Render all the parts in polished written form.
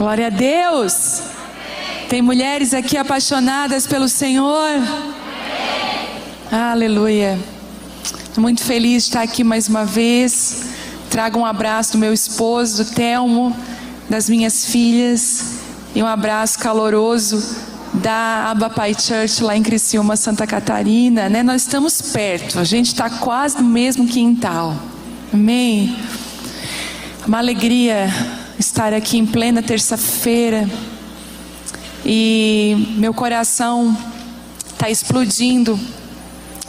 Glória a Deus. Tem mulheres aqui apaixonadas pelo Senhor? Aleluia. Estou muito feliz de estar aqui mais uma vez. Trago um abraço do meu esposo, do Telmo, das minhas filhas, e um abraço caloroso da Abba Pai Church lá em Criciúma, Santa Catarina, né? Nós estamos perto, a gente está quase no mesmo quintal. Amém? Uma alegria estar aqui em plena terça-feira, e meu coração está explodindo,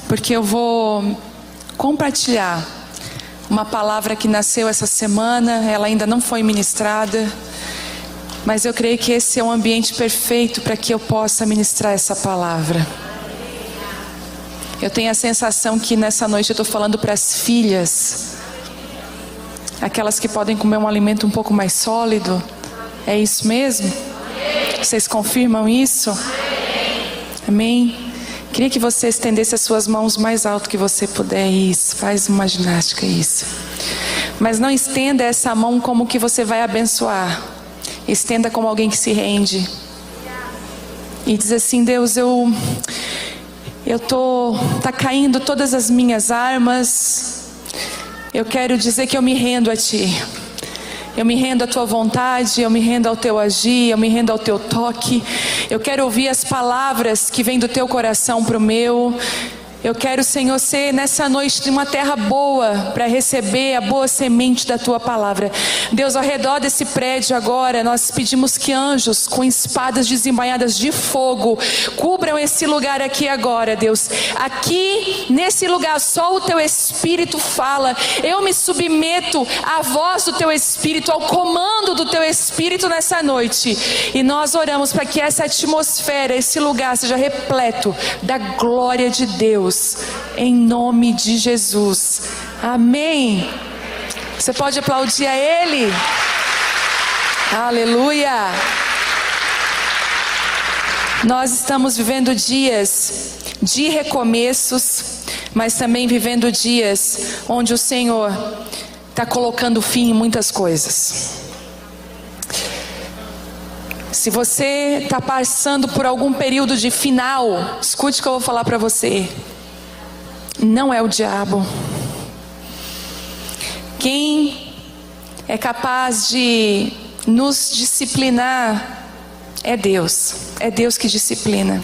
porque eu vou compartilhar uma palavra que nasceu essa semana. Ela ainda não foi ministrada, mas eu creio que esse é um ambiente perfeito para que eu possa ministrar essa palavra. Eu tenho a sensação que nessa noite eu estou falando para as filhas, aquelas que podem comer um alimento um pouco mais sólido. É isso mesmo? Vocês confirmam isso? Amém? Queria que você estendesse as suas mãos mais alto que você puder. Isso, faz uma ginástica, isso. Mas não estenda essa mão como que você vai abençoar. Estenda como alguém que se rende. E diz assim: Deus, tá caindo todas as minhas armas. Eu quero dizer que eu me rendo a Ti. Eu me rendo à Tua vontade, eu me rendo ao Teu agir, eu me rendo ao Teu toque. Eu quero ouvir as palavras que vêm do Teu coração para o meu. Eu quero, Senhor, ser nessa noite de uma terra boa para receber a boa semente da Tua palavra. Deus, ao redor desse prédio agora, nós pedimos que anjos com espadas desembainhadas de fogo cubram esse lugar aqui agora, Deus. Aqui, nesse lugar, só o Teu Espírito fala. Eu me submeto à voz do Teu Espírito, ao comando do Teu Espírito nessa noite. E nós oramos para que essa atmosfera, esse lugar seja repleto da glória de Deus. Em nome de Jesus. Amém. Você pode aplaudir a Ele? Aleluia. Nós estamos vivendo dias de recomeços, mas também vivendo dias onde o Senhor está colocando fim em muitas coisas. Se você está passando por algum período de final, escute o que eu vou falar para você. Não é o diabo. Quem é capaz de nos disciplinar é Deus. É Deus que disciplina.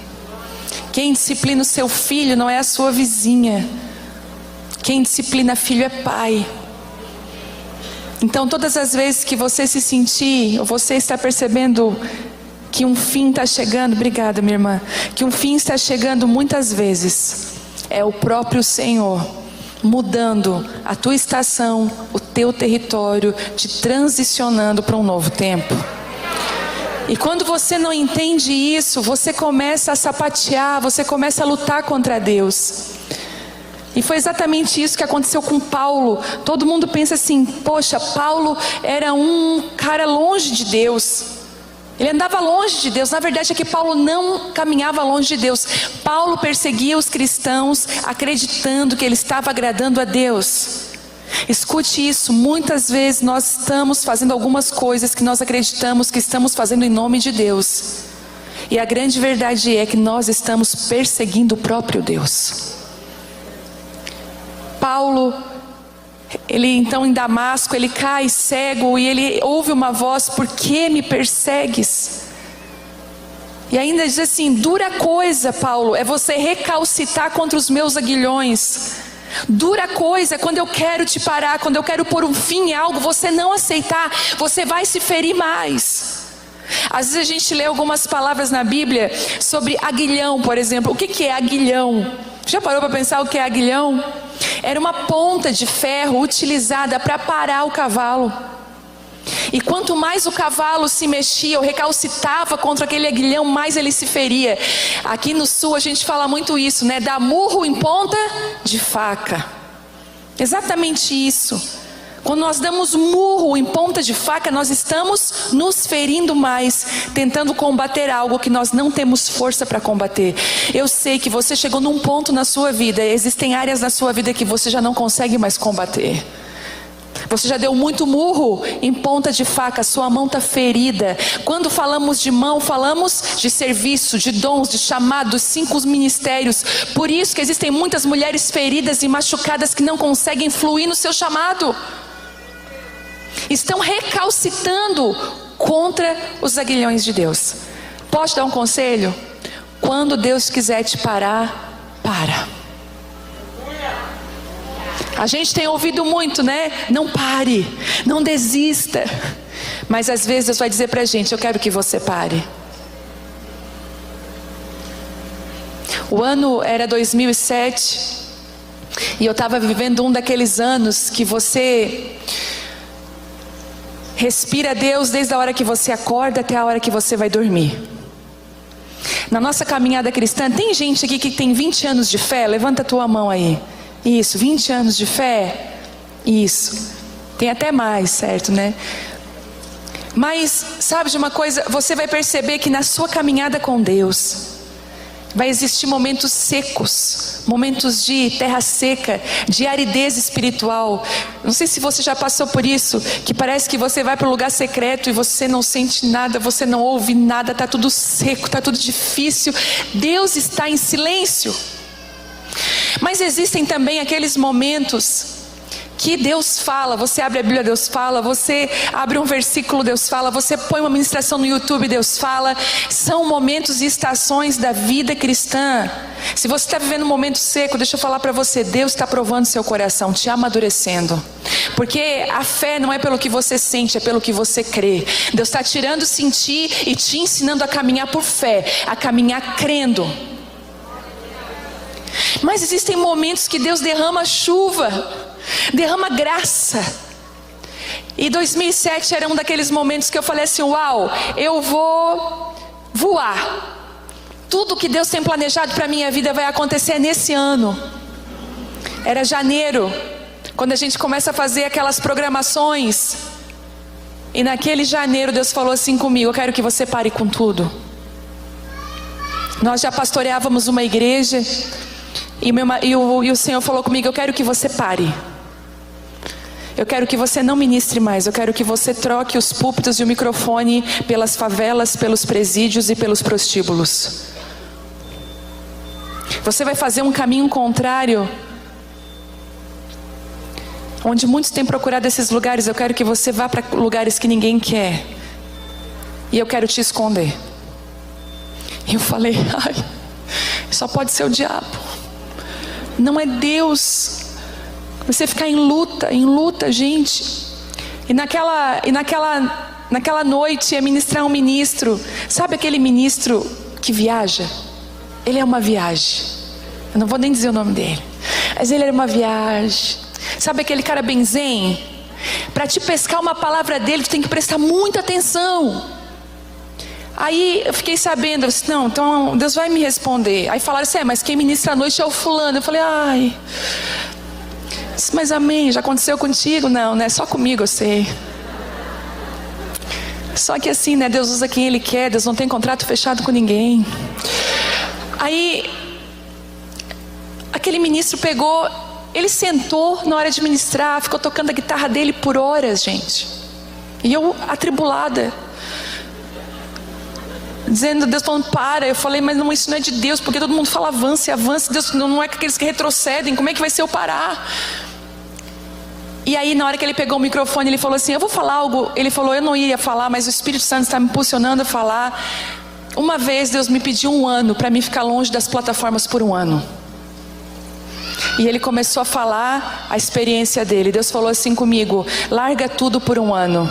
Quem disciplina o seu filho não é a sua vizinha. Quem disciplina filho é pai. Então, todas as vezes que você se sentir, ou você está percebendo que um fim está chegando, obrigada, minha irmã, que um fim está chegando, muitas vezes é o próprio Senhor mudando a tua estação, o teu território, te transicionando para um novo tempo. E quando você não entende isso, você começa a sapatear, você começa a lutar contra Deus. E foi exatamente isso que aconteceu com Paulo. Todo mundo pensa assim: poxa, Paulo era um cara longe de Deus. Ele andava longe de Deus. Na verdade é que Paulo não caminhava longe de Deus. Paulo perseguia os cristãos, acreditando que ele estava agradando a Deus. Escute isso, muitas vezes nós estamos fazendo algumas coisas que nós acreditamos que estamos fazendo em nome de Deus. E a grande verdade é que nós estamos perseguindo o próprio Deus. Paulo, ele então em Damasco, ele cai cego e ele ouve uma voz: por que me persegues? E ainda diz assim: dura coisa, Paulo, é você recalcitar contra os meus aguilhões. Dura coisa é quando eu quero te parar, quando eu quero pôr um fim em algo, você não aceitar, você vai se ferir mais. Às vezes a gente lê algumas palavras na Bíblia sobre aguilhão, por exemplo. O que é aguilhão? Já parou para pensar o que é aguilhão? Era uma ponta de ferro utilizada para parar o cavalo. E quanto mais o cavalo se mexia ou recalcitava contra aquele aguilhão, mais ele se feria. Aqui no sul a gente fala muito isso, né? Dar murro em ponta de faca. Exatamente isso. Quando nós damos murro em ponta de faca, nós estamos nos ferindo mais, tentando combater algo que nós não temos força para combater. Eu sei que você chegou num ponto na sua vida, existem áreas na sua vida que você já não consegue mais combater. Você já deu muito murro em ponta de faca, sua mão está ferida. Quando falamos de mão, falamos de serviço, de dons, de chamados, 5 ministérios. Por isso que existem muitas mulheres feridas e machucadas que não conseguem fluir no seu chamado. Estão recalcitando contra os aguilhões de Deus. Posso dar um conselho? Quando Deus quiser te parar, para. A gente tem ouvido muito, né? Não pare, não desista. Mas às vezes Deus vai dizer pra gente: eu quero que você pare. O ano era 2007 e eu estava vivendo um daqueles anos que você respira Deus desde a hora que você acorda até a hora que você vai dormir. Na nossa caminhada cristã, tem gente aqui que tem 20 anos de fé? Levanta a tua mão aí. Isso, 20 anos de fé? Isso. Tem até mais, certo, né? Mas, sabe de uma coisa? Você vai perceber que na sua caminhada com Deus vai existir momentos secos, momentos de terra seca, de aridez espiritual. Não sei se você já passou por isso, que parece que você vai para um lugar secreto e você não sente nada, você não ouve nada, está tudo seco, está tudo difícil. Deus está em silêncio. Mas existem também aqueles momentos que Deus fala. Você abre a Bíblia, Deus fala. Você abre um versículo, Deus fala. Você põe uma ministração no YouTube, Deus fala. São momentos e estações da vida cristã. Se você está vivendo um momento seco, deixa eu falar para você: Deus está provando seu coração, te amadurecendo. Porque a fé não é pelo que você sente, é pelo que você crê. Deus está tirando sentir e te ensinando a caminhar por fé, a caminhar crendo. Mas existem momentos que Deus derrama chuva, derrama graça. E 2007 era um daqueles momentos que eu falei assim: uau, eu vou voar. Tudo que Deus tem planejado para a minha vida vai acontecer nesse ano. Era janeiro, quando a gente começa a fazer aquelas programações. E naquele janeiro Deus falou assim comigo: eu quero que você pare com tudo. Nós já pastoreávamos uma igreja. E o Senhor falou comigo: eu quero que você pare. Eu quero que você não ministre mais. Eu quero que você troque os púlpitos e o microfone pelas favelas, pelos presídios e pelos prostíbulos. Você vai fazer um caminho contrário, onde muitos têm procurado esses lugares. Eu quero que você vá para lugares que ninguém quer. E eu quero te esconder. E eu falei: ai, só pode ser o diabo. Não é Deus. Você ficar em luta, gente. E naquela noite ia ministrar um ministro. Sabe aquele ministro que viaja? Ele é uma viagem. Eu não vou nem dizer o nome dele, mas ele era uma viagem. Sabe aquele cara bem zen? Para te pescar uma palavra dele, tu tem que prestar muita atenção. Aí eu fiquei sabendo, eu disse: não, então Deus vai me responder. Aí falaram assim: mas quem ministra à noite é o fulano. Eu falei: ai, mas amém, já aconteceu contigo? Não, né? Só comigo eu sei. Só que assim, né? Deus usa quem Ele quer. Deus não tem contrato fechado com ninguém. Aí aquele ministro pegou, ele sentou na hora de ministrar, ficou tocando a guitarra dele por horas, gente. E eu atribulada, dizendo, Deus falando: para. Eu falei: mas não, isso não é de Deus, porque todo mundo fala avance, avance. Deus não é aqueles que retrocedem. Como é que vai ser eu parar? E aí na hora que ele pegou o microfone, ele falou assim: eu vou falar algo. Ele falou: eu não ia falar, mas o Espírito Santo está me impulsionando a falar. Uma vez Deus me pediu 1 ano para mim ficar longe das plataformas por 1 ano. E ele começou a falar a experiência dele. Deus falou assim comigo: larga tudo por 1 ano.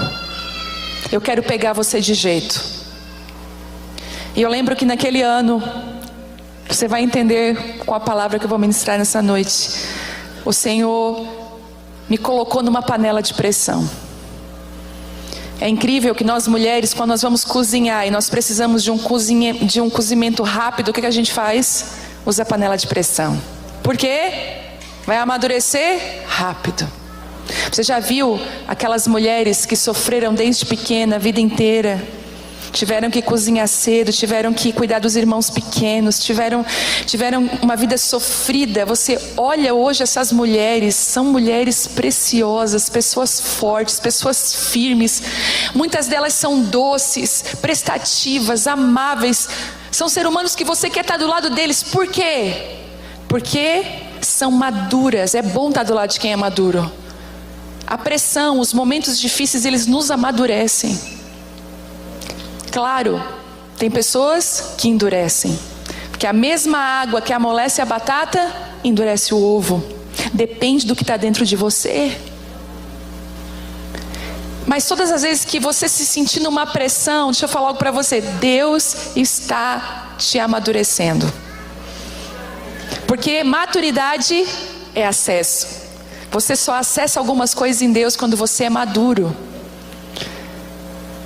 Eu quero pegar você de jeito. E eu lembro que naquele ano, você vai entender com a palavra que eu vou ministrar nessa noite, o Senhor me colocou numa panela de pressão. É incrível que nós mulheres, quando nós vamos cozinhar e nós precisamos de um cozimento rápido, o que a gente faz? Usa a panela de pressão. Por quê? Vai amadurecer rápido. Você já viu aquelas mulheres que sofreram desde pequena, a vida inteira, tiveram que cozinhar cedo, tiveram que cuidar dos irmãos pequenos, tiveram uma vida sofrida. Você olha hoje essas mulheres, são mulheres preciosas, pessoas fortes, pessoas firmes. Muitas delas são doces, prestativas, amáveis. São seres humanos que você quer estar do lado deles. Por quê? Porque são maduras. É bom estar do lado de quem é maduro. A pressão, os momentos difíceis, eles nos amadurecem. Claro, tem pessoas que endurecem, porque a mesma água que amolece a batata, endurece o ovo. Depende do que está dentro de você. Mas todas as vezes que você se sentir numa pressão, deixa eu falar algo para você, Deus está te amadurecendo. Porque maturidade é acesso. Você só acessa algumas coisas em Deus quando você é maduro.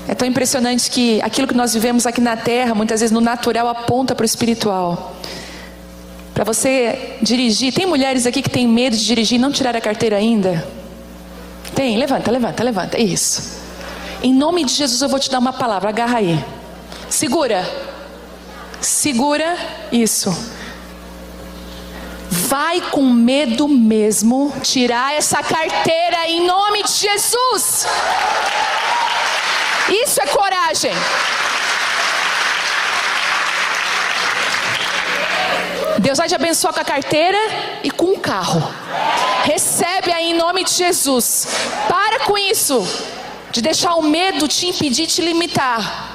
É tão impressionante que aquilo que nós vivemos aqui na terra, muitas vezes no natural, aponta para o espiritual. Para você dirigir, tem mulheres aqui que têm medo de dirigir e não tiraram a carteira ainda? Tem? Levanta. Isso. Em nome de Jesus eu vou te dar uma palavra, agarra aí. Segura. Isso. Vai com medo mesmo tirar essa carteira em nome de Jesus. Isso é coragem. Deus vai te abençoar com a carteira e com o carro. Recebe aí em nome de Jesus. Para com isso de deixar o medo te impedir, te limitar.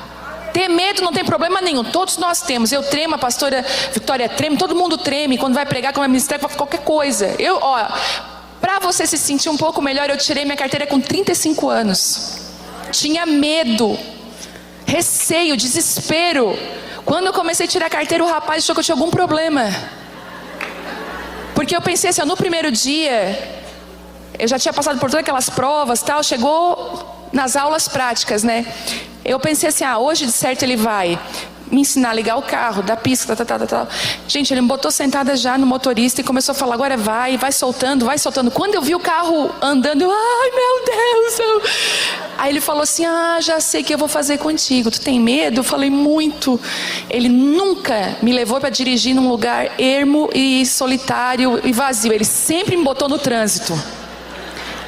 Ter medo não tem problema nenhum, todos nós temos. Eu tremo, a pastora Vitória treme, todo mundo treme quando vai pregar, quando vai ministrar, qualquer coisa. Para você se sentir um pouco melhor, eu tirei minha carteira com 35 anos. Tinha medo, receio, desespero. Quando eu comecei a tirar a carteira, o rapaz achou que eu tinha algum problema. Porque eu pensei assim, no primeiro dia, eu já tinha passado por todas aquelas provas, tal, chegou nas aulas práticas, né? Eu pensei assim, hoje de certo ele vai me ensinar a ligar o carro, dar pisca, tal. Gente, ele me botou sentada já no motorista e começou a falar, agora vai soltando. Quando eu vi o carro andando, eu, ai meu Deus. Aí ele falou assim, já sei o que eu vou fazer contigo, tu tem medo? Eu falei, muito. Ele nunca me levou para dirigir num lugar ermo e solitário e vazio, ele sempre me botou no trânsito.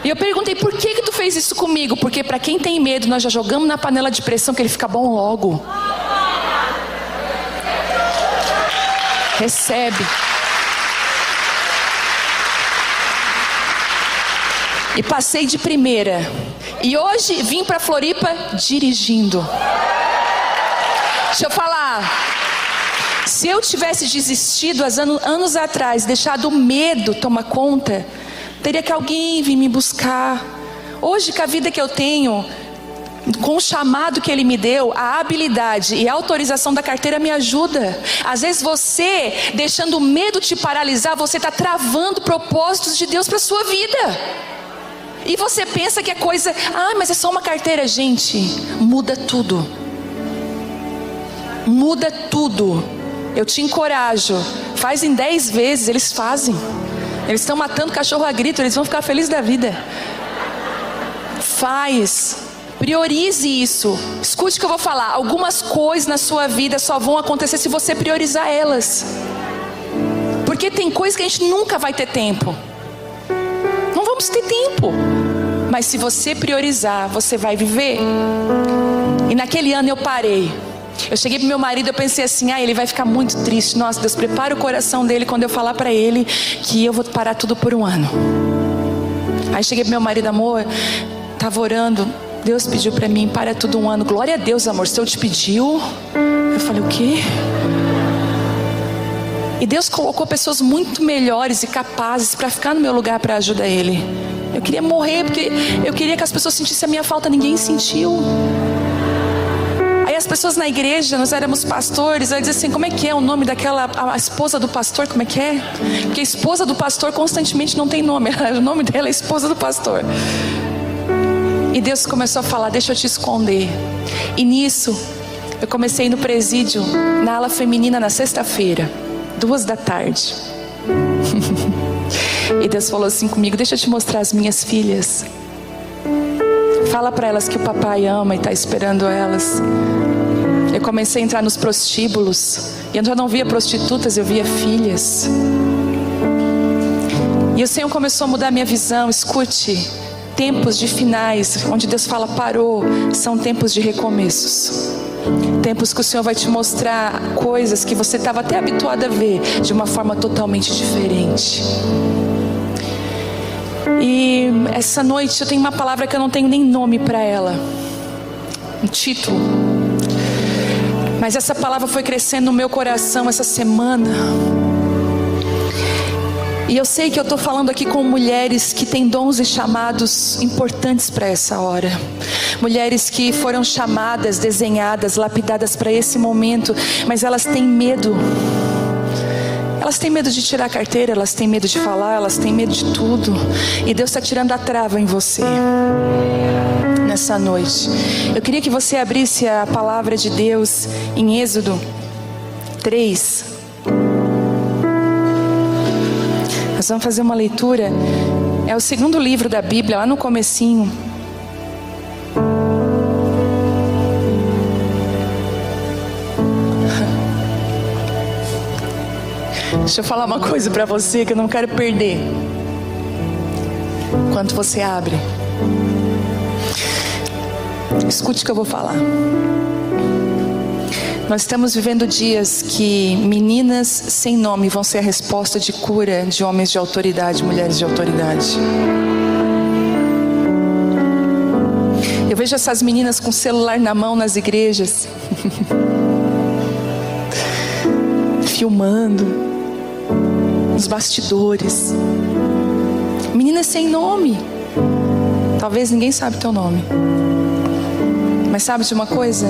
E eu perguntei, por que tu fez isso comigo? Porque para quem tem medo, nós já jogamos na panela de pressão que ele fica bom logo. Recebe. E passei de primeira. E hoje vim para Floripa dirigindo. Deixa eu falar. Se eu tivesse desistido anos atrás, deixado o medo tomar conta, teria que alguém vir me buscar. Hoje, com a vida que eu tenho, com o chamado que Ele me deu, a habilidade e a autorização da carteira me ajuda. Às vezes você, deixando o medo te paralisar, você está travando propósitos de Deus para a sua vida. E você pensa que é coisa, mas é só uma carteira. Gente, muda tudo. Muda tudo. Eu te encorajo. Faz em 10 vezes, eles fazem. Eles estão matando cachorro a grito, eles vão ficar felizes da vida. Faz. Priorize isso. Escute o que eu vou falar. Algumas coisas na sua vida só vão acontecer se você priorizar elas. Porque tem coisas que a gente nunca vai ter tempo. Não vamos ter tempo. Mas se você priorizar, você vai viver. E naquele ano eu parei. Eu cheguei pro meu marido, eu pensei assim, ele vai ficar muito triste. Nossa, Deus, prepara o coração dele quando eu falar para ele que eu vou parar tudo por um ano. Aí cheguei pro meu marido, amor, tava orando, Deus pediu para mim, para tudo um ano. Glória a Deus, amor, se eu te pediu. Eu falei, o quê? E Deus colocou pessoas muito melhores e capazes para ficar no meu lugar para ajudar ele. Eu queria morrer porque eu queria que as pessoas sentissem a minha falta, ninguém sentiu. Aí as pessoas na igreja, nós éramos pastores, aí diziam assim, como é que é o nome daquela, a esposa do pastor, como é que é? Porque a esposa do pastor constantemente não tem nome, o nome dela é esposa do pastor. E Deus começou a falar, deixa eu te esconder. E nisso, eu comecei a ir no presídio, na ala feminina, na sexta-feira, 14h. E Deus falou assim comigo, deixa eu te mostrar as minhas filhas. Fala para elas que o papai ama e está esperando elas. Eu comecei a entrar nos prostíbulos. E eu já não via prostitutas, eu via filhas. E o Senhor começou a mudar a minha visão. Escute, tempos de finais, onde Deus fala parou, são tempos de recomeços. Tempos que o Senhor vai te mostrar coisas que você estava até habituado a ver de uma forma totalmente diferente. E essa noite eu tenho uma palavra que eu não tenho nem nome para ela, um título. Mas essa palavra foi crescendo no meu coração essa semana. E eu sei que eu estou falando aqui com mulheres que têm dons e chamados importantes para essa hora. Mulheres que foram chamadas, desenhadas, lapidadas para esse momento, mas elas têm medo. Elas têm medo de tirar a carteira, elas têm medo de falar, elas têm medo de tudo. E Deus está tirando a trava em você nessa noite. Eu queria que você abrisse a palavra de Deus em Êxodo 3. Nós vamos fazer uma leitura. É o segundo livro da Bíblia, lá no comecinho. Deixa eu falar uma coisa para você que eu não quero perder. Enquanto você abre, escute o que eu vou falar. Nós estamos vivendo dias que meninas sem nome vão ser a resposta de cura de homens de autoridade, mulheres de autoridade. Eu vejo essas meninas com o celular na mão nas igrejas, filmando nos bastidores. Meninas sem nome. Talvez ninguém sabe teu nome. Mas sabe de uma coisa?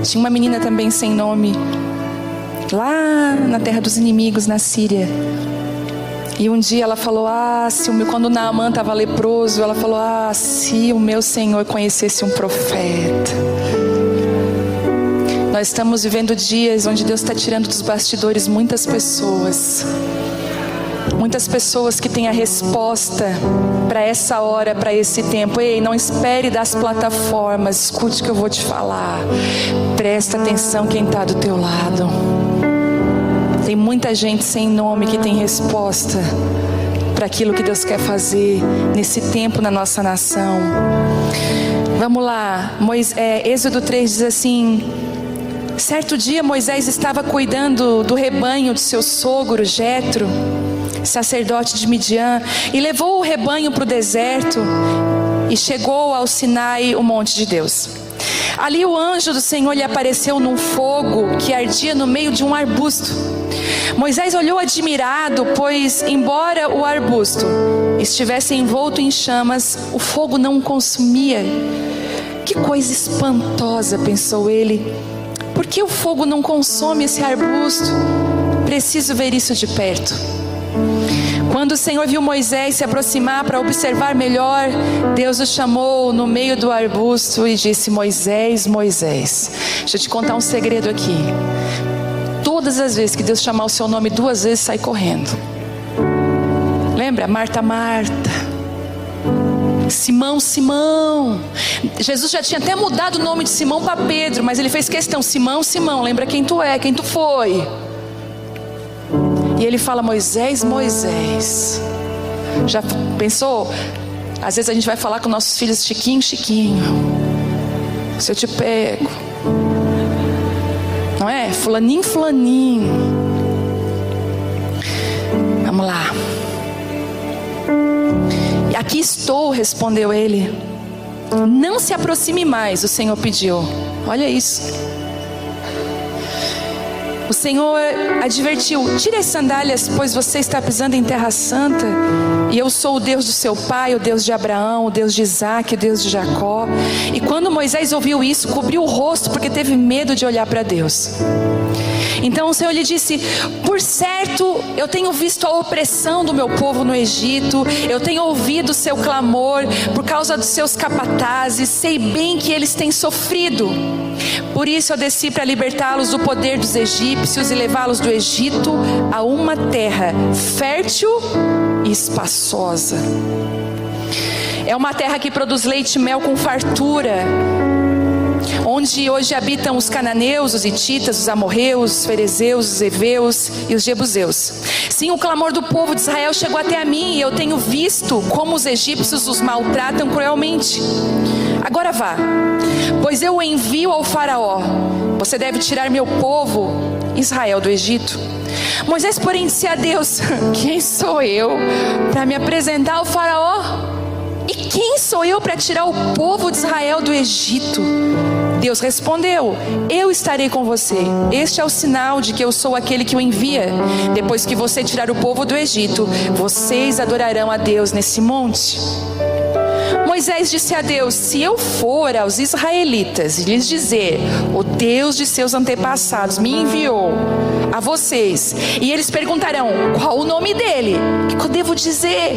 Tinha uma menina também sem nome, lá na terra dos inimigos, na Síria. E um dia ela falou, quando Naamã estava leproso, ela falou, se o meu Senhor conhecesse um profeta. Nós estamos vivendo dias onde Deus está tirando dos bastidores muitas pessoas. Muitas pessoas que têm a resposta para essa hora, para esse tempo. Ei, não espere das plataformas. Escute o que eu vou te falar. Presta atenção quem está do teu lado. Tem muita gente sem nome que tem resposta para aquilo que Deus quer fazer nesse tempo na nossa nação. Vamos lá. Êxodo 3 diz assim: certo dia Moisés estava cuidando do rebanho de seu sogro Jetro, sacerdote de Midian, e levou o rebanho para o deserto e chegou ao Sinai, o monte de Deus. Ali o anjo do Senhor lhe apareceu num fogo que ardia no meio de um arbusto. Moisés olhou admirado, pois embora o arbusto estivesse envolto em chamas, o fogo não o consumia. Que coisa espantosa, pensou ele. Por que o fogo não consome esse arbusto? Preciso ver isso de perto. Quando o Senhor viu Moisés se aproximar para observar melhor, Deus o chamou no meio do arbusto e disse: Moisés, Moisés. Deixa eu te contar um segredo aqui. Todas as vezes que Deus chamar o seu nome 2 vezes, sai correndo. Lembra? Marta, Marta. Simão, Simão. Jesus já tinha até mudado o nome de Simão para Pedro, mas ele fez questão: Simão, Simão, lembra quem tu é, quem tu foi. E ele fala: Moisés, Moisés. Já pensou? Às vezes a gente vai falar com nossos filhos: Chiquinho, Chiquinho, se eu te pego, não é? Fulaninho, fulaninho. Vamos lá. E aqui estou, respondeu ele. Não se aproxime mais, o Senhor pediu. Olha isso. O Senhor advertiu: tire as sandálias, pois você está pisando em terra santa. E eu sou o Deus do seu pai, o Deus de Abraão, o Deus de Isaac, o Deus de Jacó. E quando Moisés ouviu isso, cobriu o rosto, porque teve medo de olhar para Deus. Então o Senhor lhe disse: por certo, eu tenho visto a opressão do meu povo no Egito. Eu tenho ouvido o seu clamor por causa dos seus capatazes. Sei bem que eles têm sofrido. Por isso eu desci para libertá-los do poder dos egípcios e levá-los do Egito a uma terra fértil e espaçosa. É uma terra que produz leite e mel com fartura. onde hoje habitam os cananeus, os hititas, os amorreus, os ferezeus, os heveus e os jebuseus. Sim, o clamor do povo de Israel chegou até a mim, e eu tenho visto como os egípcios os maltratam cruelmente. Agora vá, pois eu o envio ao faraó. Você deve tirar meu povo Israel do Egito. Moisés, porém, disse a Deus: quem sou eu para me apresentar ao faraó? E quem sou eu para tirar o povo de Israel do Egito? Deus respondeu: eu estarei com você. Este é o sinal de que eu sou aquele que o envia. Depois que você tirar o povo do Egito, vocês adorarão a Deus nesse monte. Moisés disse a Deus: se eu for aos israelitas e lhes dizer, o Deus de seus antepassados me enviou a vocês, e eles perguntarão, qual o nome dele? O que eu devo dizer?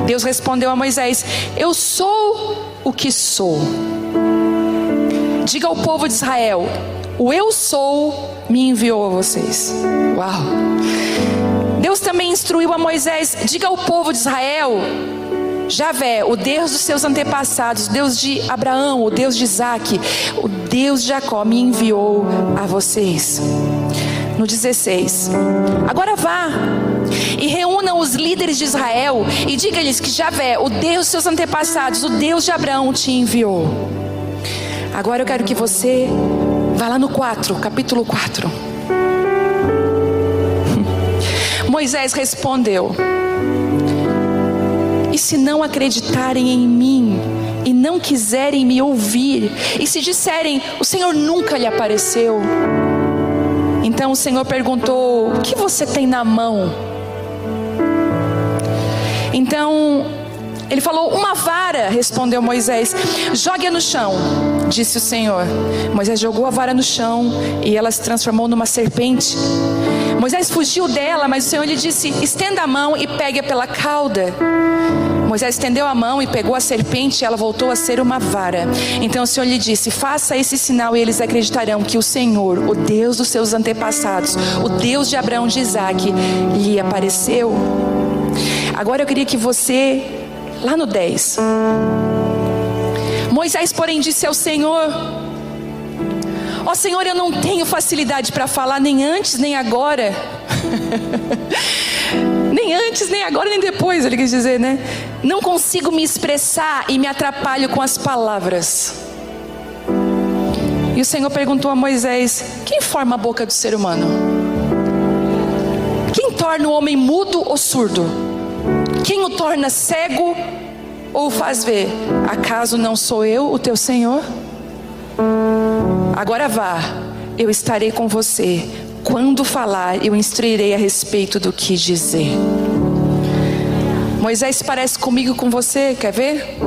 Deus respondeu a Moisés: eu sou o que sou. Diga ao povo de Israel: o eu sou me enviou a vocês. Uau! Deus também instruiu a Moisés: diga ao povo de Israel: Javé, o Deus dos seus antepassados, o Deus de Abraão, o Deus de Isaque, o Deus de Jacó me enviou a vocês. No 16: agora vá e reúnam os líderes de Israel e diga-lhes que Javé, o Deus dos seus antepassados, o Deus de Abraão te enviou. Agora eu quero que você vá lá no 4, capítulo 4. Moisés respondeu: e se não acreditarem em mim e não quiserem me ouvir, e se disserem, o Senhor nunca lhe apareceu? Então o Senhor perguntou: o que você tem na mão? Então ele falou: uma vara, respondeu Moisés. Jogue-a no chão, disse o Senhor. Moisés jogou a vara no chão e ela se transformou numa serpente. Moisés fugiu dela, mas o Senhor lhe disse: estenda a mão e pegue-a pela cauda. Moisés estendeu a mão e pegou a serpente, e ela voltou a ser uma vara. Então o Senhor lhe disse: faça esse sinal e eles acreditarão que o Senhor, o Deus dos seus antepassados, o Deus de Abraão, de Isaque, lhe apareceu. Agora eu queria que você, lá no 10. Moisés, porém, disse ao Senhor: ó Senhor, eu não tenho facilidade para falar, nem antes nem agora. Nem antes, nem agora, nem depois, ele quis dizer, né? Não consigo me expressar e me atrapalho com as palavras. E o Senhor perguntou a Moisés: quem forma a boca do ser humano? Quem torna o homem mudo ou surdo? Quem o torna cego ou o faz ver? Acaso não sou eu, o teu Senhor? Agora vá, eu estarei com você. Quando falar, eu instruirei a respeito do que dizer. Moisés parece comigo com você, quer ver?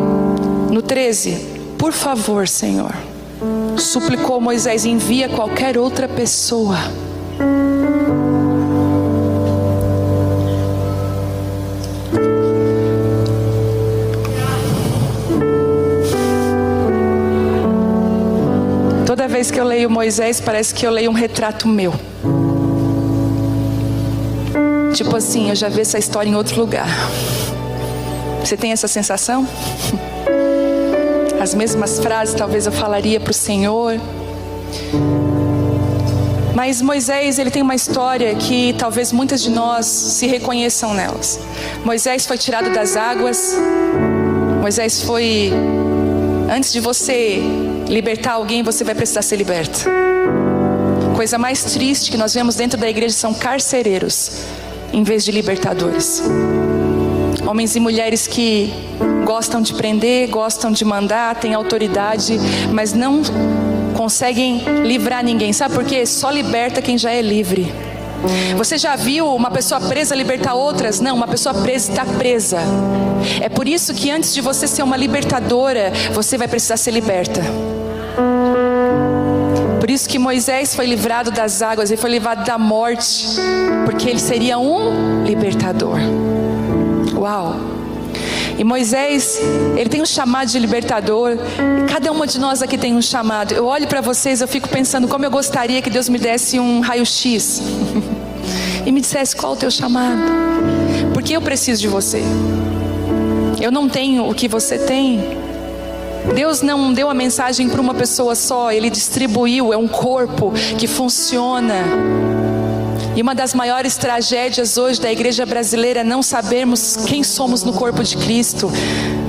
No 13: por favor, Senhor, suplicou Moisés, envia qualquer outra pessoa. Toda vez que eu leio Moisés, parece que eu leio um retrato meu. Tipo assim, eu já vi essa história em outro lugar. Você tem essa sensação? As mesmas frases talvez eu falaria para o Senhor. Mas Moisés, ele tem uma história que talvez muitas de nós se reconheçam nelas. Moisés foi tirado das águas. Moisés foi... Antes de você libertar alguém, você vai precisar ser liberto. Coisa mais triste que nós vemos dentro da igreja são carcereiros em vez de libertadores. Homens e mulheres que gostam de prender, gostam de mandar, têm autoridade, mas não conseguem livrar ninguém. Sabe por quê? Só liberta quem já é livre. Você já viu uma pessoa presa libertar outras? Não, uma pessoa presa está presa. É por isso que antes de você ser uma libertadora, você vai precisar ser liberta. Por isso que Moisés foi livrado das águas, ele foi livrado da morte, porque ele seria um libertador. Uau! E Moisés, ele tem um chamado de libertador. Cada uma de nós aqui tem um chamado. Eu olho para vocês, eu fico pensando como eu gostaria que Deus me desse um raio-x e me dissesse qual é o teu chamado. Porque eu preciso de você. Eu não tenho o que você tem. Deus não deu a mensagem para uma pessoa só, Ele distribuiu, é um corpo que funciona. E uma das maiores tragédias hoje da igreja brasileira é não sabermos quem somos no corpo de Cristo,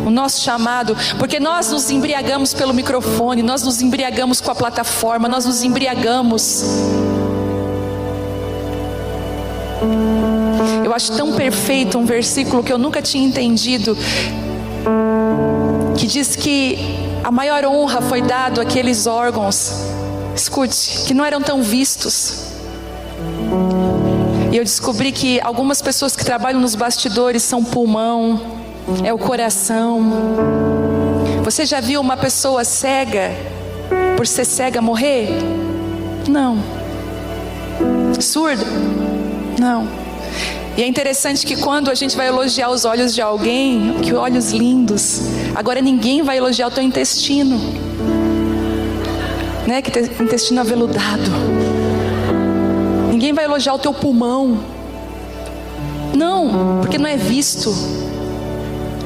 o nosso chamado, porque nós nos embriagamos pelo microfone, nós nos embriagamos com a plataforma, nós nos embriagamos. Eu acho tão perfeito um versículo que eu nunca tinha entendido, que diz que a maior honra foi dada àqueles órgãos, escute, que não eram tão vistos. E eu descobri que algumas pessoas que trabalham nos bastidores são pulmão, é o coração. Você já viu uma pessoa cega, por ser cega, morrer? Não. Surda? Não. E é interessante que quando a gente vai elogiar os olhos de alguém, que olhos lindos. Agora ninguém vai elogiar o teu intestino, né? Que intestino aveludado. Ninguém vai elogiar o teu pulmão. Não, porque não é visto.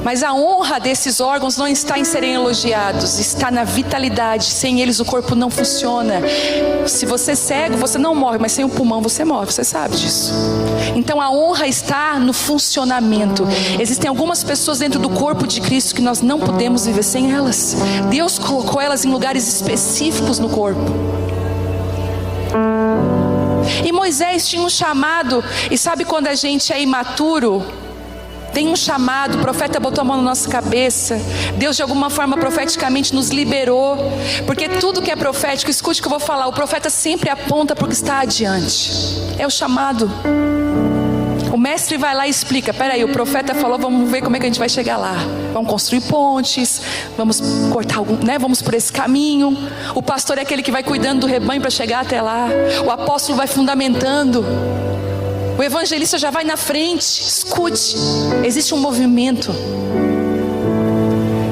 Mas a honra desses órgãos não está em serem elogiados, está na vitalidade. Sem eles o corpo não funciona. Se você é cego, você não morre, mas sem o pulmão você morre, você sabe disso. Então a honra está no funcionamento. Existem algumas pessoas dentro do corpo de Cristo que nós não podemos viver sem elas. Deus colocou elas em lugares específicos no corpo. E Moisés tinha um chamado. E sabe quando a gente é imaturo? Tem um chamado, o profeta botou a mão na nossa cabeça. Deus de alguma forma profeticamente nos liberou. Porque tudo que é profético, escute o que eu vou falar, o profeta sempre aponta para o que está adiante. É o chamado. O mestre vai lá e explica, peraí, o profeta falou, vamos ver como é que a gente vai chegar lá. Vamos construir pontes, vamos cortar algum, né? Vamos por esse caminho. O pastor é aquele que vai cuidando do rebanho para chegar até lá. O apóstolo vai fundamentando. O evangelista já vai na frente. Escute, existe um movimento.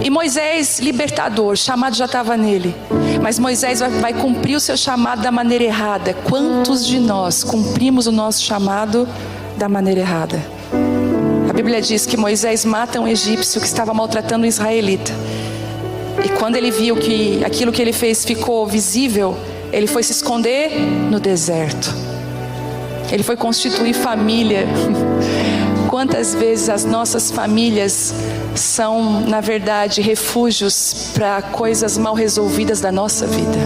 E Moisés, libertador, chamado já estava nele. Mas Moisés vai cumprir o seu chamado da maneira errada. Quantos de nós cumprimos o nosso chamado da maneira errada? A Bíblia diz que Moisés mata um egípcio que estava maltratando um israelita. E quando ele viu que aquilo que ele fez ficou visível, ele foi se esconder no deserto. Ele foi constituir família. Quantas vezes as nossas famílias são, na verdade, refúgios para coisas mal resolvidas da nossa vida.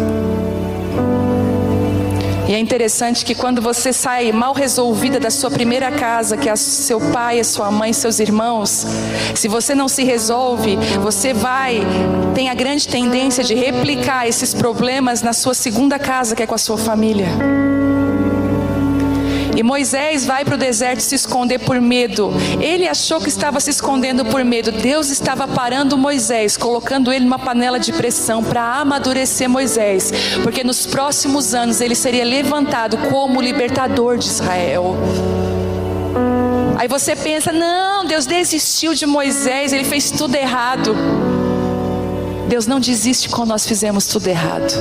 E é interessante que quando você sai mal resolvida da sua primeira casa, que é seu pai, a sua mãe, seus irmãos, se você não se resolve, você tem a grande tendência de replicar esses problemas na sua segunda casa, que é com a sua família. E Moisés vai para o deserto se esconder por medo. Ele achou que estava se escondendo por medo. Deus estava parando Moisés, colocando ele numa panela de pressão para amadurecer Moisés, porque nos próximos anos ele seria levantado como libertador de Israel. Aí você pensa, não, Deus desistiu de Moisés, ele fez tudo errado. Deus não desiste quando nós fizemos tudo errado.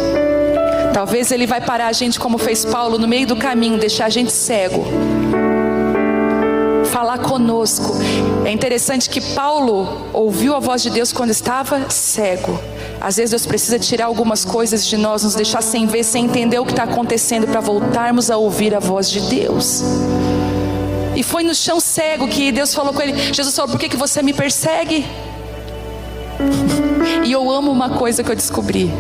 Talvez Ele vai parar a gente como fez Paulo no meio do caminho, deixar a gente cego, falar conosco. É interessante que Paulo ouviu a voz de Deus quando estava cego. Às vezes Deus precisa tirar algumas coisas de nós, nos deixar sem ver, sem entender o que está acontecendo, para voltarmos a ouvir a voz de Deus. E foi no chão cego que Deus falou com ele. Jesus falou, por que você me persegue? E eu amo uma coisa que eu descobri.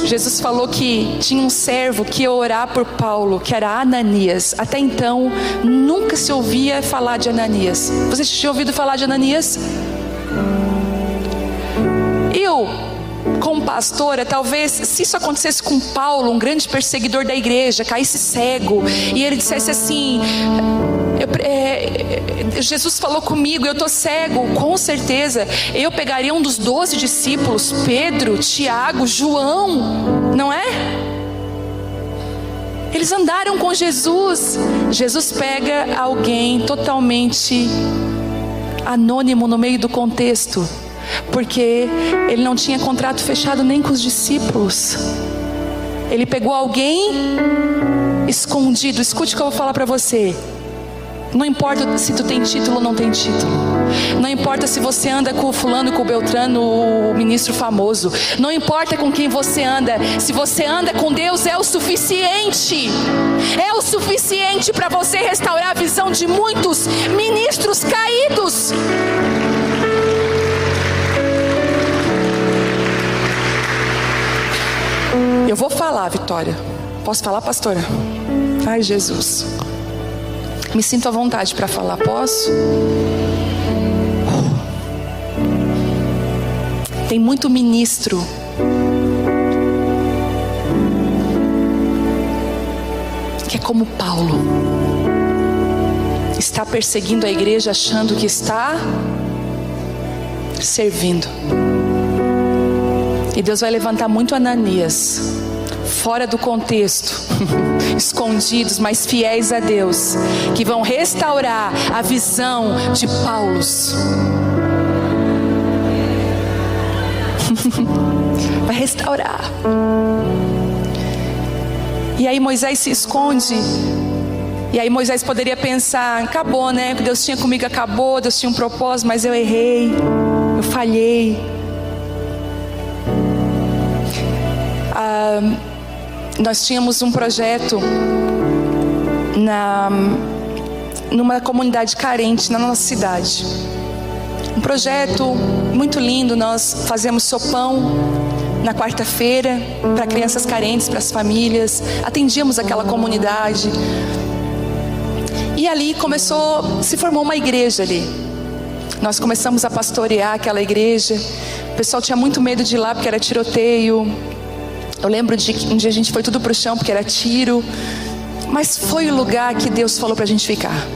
Jesus falou que tinha um servo que ia orar por Paulo, que era Ananias. Até então, nunca se ouvia falar de Ananias. Você tinha ouvido falar de Ananias? Eu, como pastora, talvez, se isso acontecesse com Paulo, um grande perseguidor da igreja, caísse cego, e ele dissesse assim... Jesus falou comigo, eu estou cego, com certeza eu pegaria um dos 12 discípulos, Pedro, Tiago, João, não é? Eles andaram com Jesus. Jesus pega alguém totalmente anônimo no meio do contexto, porque ele não tinha contrato fechado nem com os discípulos. Ele pegou alguém escondido. Escute o que eu vou falar para você. Não importa se tu tem título ou não tem título. Não importa se você anda com o fulano, com o Beltrano, o ministro famoso. Não importa com quem você anda. Se você anda com Deus, é o suficiente. É o suficiente para você restaurar a visão de muitos ministros caídos. Eu vou falar, Vitória. Posso falar, pastora? Ai, Jesus. Me sinto à vontade para falar, posso? Tem muito ministro que é como Paulo. Está perseguindo a igreja achando que está servindo. E Deus vai levantar muito Ananias, fora do contexto, escondidos, mas fiéis a Deus, que vão restaurar a visão de Paulos. Vai restaurar. E aí Moisés se esconde. E aí Moisés poderia pensar: acabou, né? O que Deus tinha comigo acabou, Deus tinha um propósito, mas eu errei, eu falhei. Nós tínhamos um projeto numa comunidade carente na nossa cidade. Um projeto muito lindo. Nós fazemos sopão na quarta-feira para crianças carentes, para as famílias. Atendíamos aquela comunidade. E ali se formou uma igreja ali. Nós começamos a pastorear aquela igreja. O pessoal tinha muito medo de ir lá porque era tiroteio. Eu lembro de que um dia a gente foi tudo pro chão porque era tiro. Mas foi o lugar que Deus falou pra gente ficar.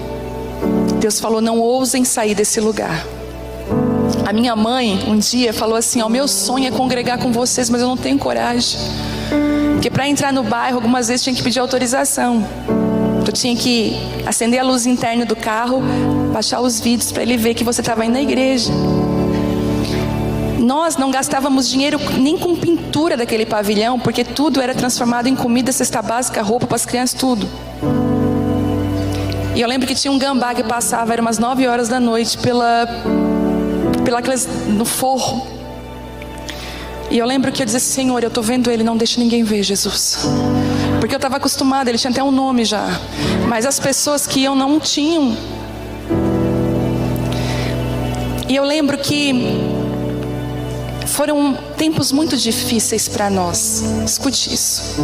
Deus falou: não ousem sair desse lugar. A minha mãe um dia falou assim: meu sonho é congregar com vocês, mas eu não tenho coragem. Porque para entrar no bairro algumas vezes tinha que pedir autorização. Eu tinha que acender a luz interna do carro, baixar os vídeos para ele ver que você estava indo na igreja. Nós não gastávamos dinheiro nem com pintura daquele pavilhão, porque tudo era transformado em comida, cesta básica, roupa para as crianças, tudo. E eu lembro que tinha um gambá que passava, era umas 9 horas da noite, no forro. E eu lembro que eu dizia assim: Senhor, eu estou vendo ele, não deixa ninguém ver, Jesus. Porque eu estava acostumada, ele tinha até um nome já. Mas as pessoas que iam não tinham. E eu lembro que foram tempos muito difíceis para nós. Escute isso.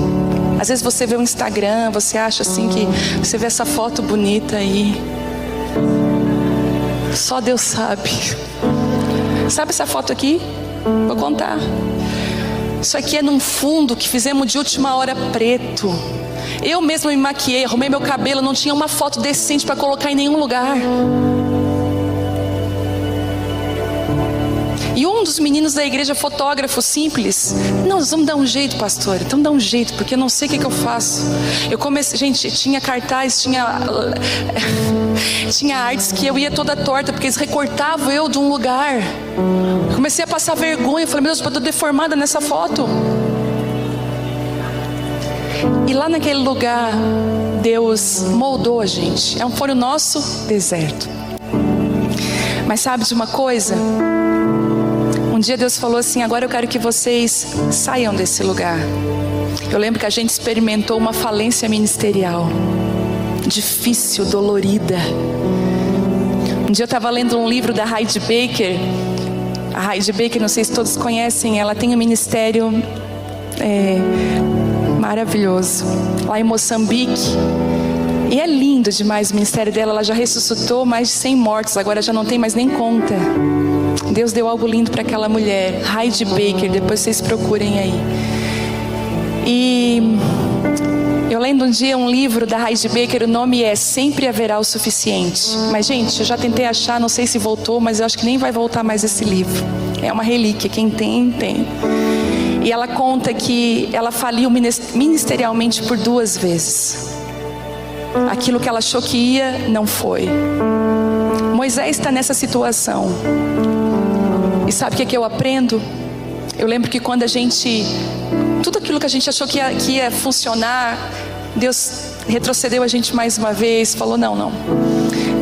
Às vezes você vê o Instagram, você acha assim que você vê essa foto bonita aí. Só Deus sabe. Sabe essa foto aqui? Vou contar. Isso aqui é num fundo que fizemos de última hora preto. Eu mesma me maquiei, arrumei meu cabelo, não tinha uma foto decente para colocar em nenhum lugar. E um dos meninos da igreja, fotógrafo simples: não, nós vamos dar um jeito, pastora. Então dá um jeito, porque eu não sei o que eu faço. Eu comecei, gente, tinha cartaz, tinha artes que eu ia toda torta, porque eles recortavam eu de um lugar. Eu comecei a passar vergonha. Eu falei: meu Deus, eu estou deformada nessa foto. E lá naquele lugar, Deus moldou a gente. Foi o nosso deserto. Mas sabe de uma coisa? Um dia Deus falou assim: agora eu quero que vocês saiam desse lugar. Eu lembro que a gente experimentou uma falência ministerial. Difícil, dolorida. Um dia eu estava lendo um livro da Heidi Baker. A Heidi Baker, não sei se todos conhecem, ela tem um ministério maravilhoso lá em Moçambique. E é lindo demais o ministério dela. Ela já ressuscitou mais de 100 mortos, agora já não tem mais nem conta. Deus deu algo lindo para aquela mulher, Heidi Baker, depois vocês procurem aí. E eu lendo um dia um livro da Heidi Baker, o nome é Sempre Haverá o Suficiente. Mas gente, eu já tentei achar, não sei se voltou, mas eu acho que nem vai voltar mais esse livro. É uma relíquia, quem tem, tem. E ela conta que ela faliu ministerialmente por 2 vezes. Aquilo que ela achou que ia, não foi. Moisés está nessa situação. E sabe o que eu aprendo? Eu lembro que quando tudo aquilo que a gente achou que ia funcionar, Deus retrocedeu a gente mais uma vez. Falou: não.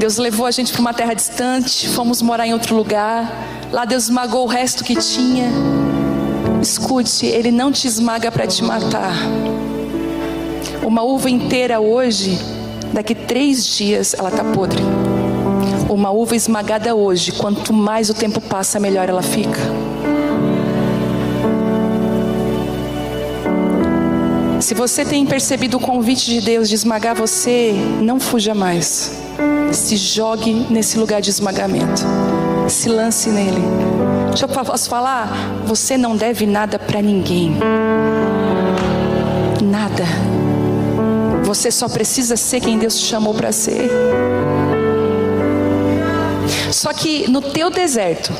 Deus levou a gente para uma terra distante, fomos morar em outro lugar. Lá Deus esmagou o resto que tinha. Escute, Ele não te esmaga para te matar. Uma uva inteira hoje, daqui 3 dias ela está podre. Uma uva esmagada hoje, quanto mais o tempo passa, melhor ela fica. Se você tem percebido o convite de Deus de esmagar você, não fuja mais. Se jogue nesse lugar de esmagamento. Se lance nele. Posso falar? Você não deve nada para ninguém. Nada. Você só precisa ser quem Deus te chamou para ser. Só que no teu deserto,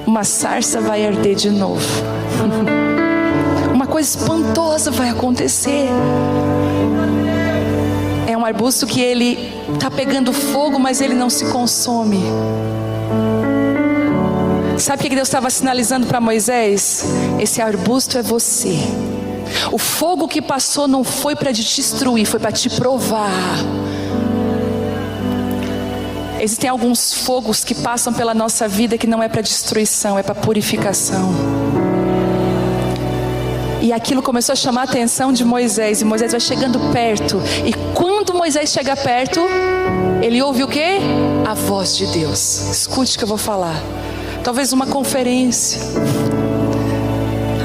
uma sarça vai arder de novo. Uma coisa espantosa vai acontecer. É um arbusto que ele está pegando fogo, mas ele não se consome. Sabe o que Deus estava sinalizando para Moisés? Esse arbusto é você. O fogo que passou não foi para te destruir, foi para te provar. Existem alguns fogos que passam pela nossa vida que não é para destruição, é para purificação. E aquilo começou a chamar a atenção de Moisés. E Moisés vai chegando perto. E quando Moisés chega perto, ele ouve o quê? A voz de Deus. Escute o que eu vou falar. Talvez uma conferência.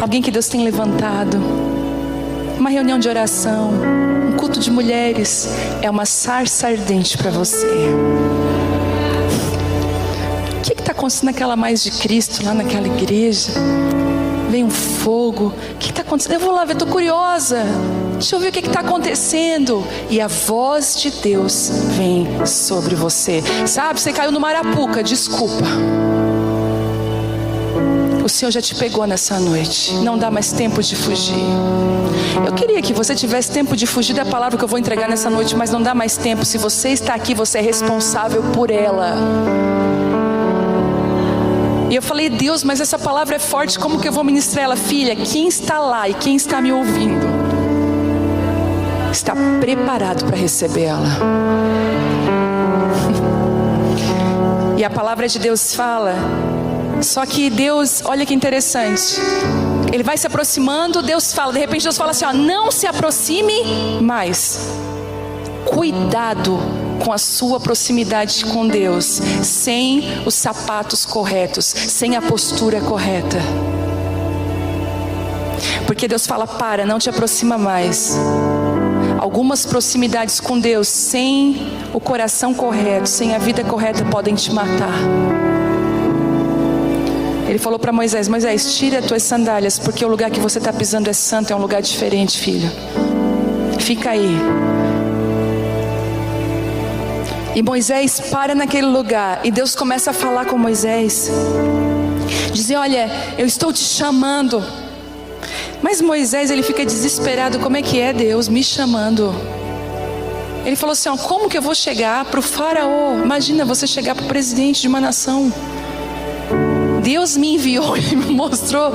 Alguém que Deus tem levantado. Uma reunião de oração. Um culto de mulheres. É uma sarça ardente para você. O que está acontecendo naquela mais de Cristo, lá naquela igreja? Vem um fogo. O que está acontecendo? Eu vou lá ver, estou curiosa. Deixa eu ver o que está acontecendo. E a voz de Deus vem sobre você. Sabe, você caiu numa arapuca, desculpa. O Senhor já te pegou nessa noite. Não dá mais tempo de fugir. Eu queria que você tivesse tempo de fugir da palavra que eu vou entregar nessa noite, mas não dá mais tempo. Se você está aqui, você é responsável por ela. E eu falei, Deus, mas essa palavra é forte, como que eu vou ministrar ela? Filha, quem está lá e quem está me ouvindo está preparado para receber ela. E a palavra de Deus fala, só que Deus, olha que interessante, Ele vai se aproximando, Deus fala, de repente Deus fala assim, ó, não se aproxime mais. Cuidado com a sua proximidade com Deus, sem os sapatos corretos, sem a postura correta. Porque Deus fala, não te aproxima mais. Algumas proximidades com Deus, sem o coração correto, sem a vida correta, podem te matar. Ele falou para Moisés, Moisés, tira as tuas sandálias, porque o lugar que você está pisando é santo, é um lugar diferente, filho. Fica aí. E Moisés para naquele lugar. E Deus começa a falar com Moisés. Dizer, olha, eu estou te chamando. Mas Moisés, ele fica desesperado. Como é que é Deus me chamando? Ele falou assim, ó, como que eu vou chegar para o faraó? Imagina você chegar para o presidente de uma nação. Deus me enviou e me mostrou.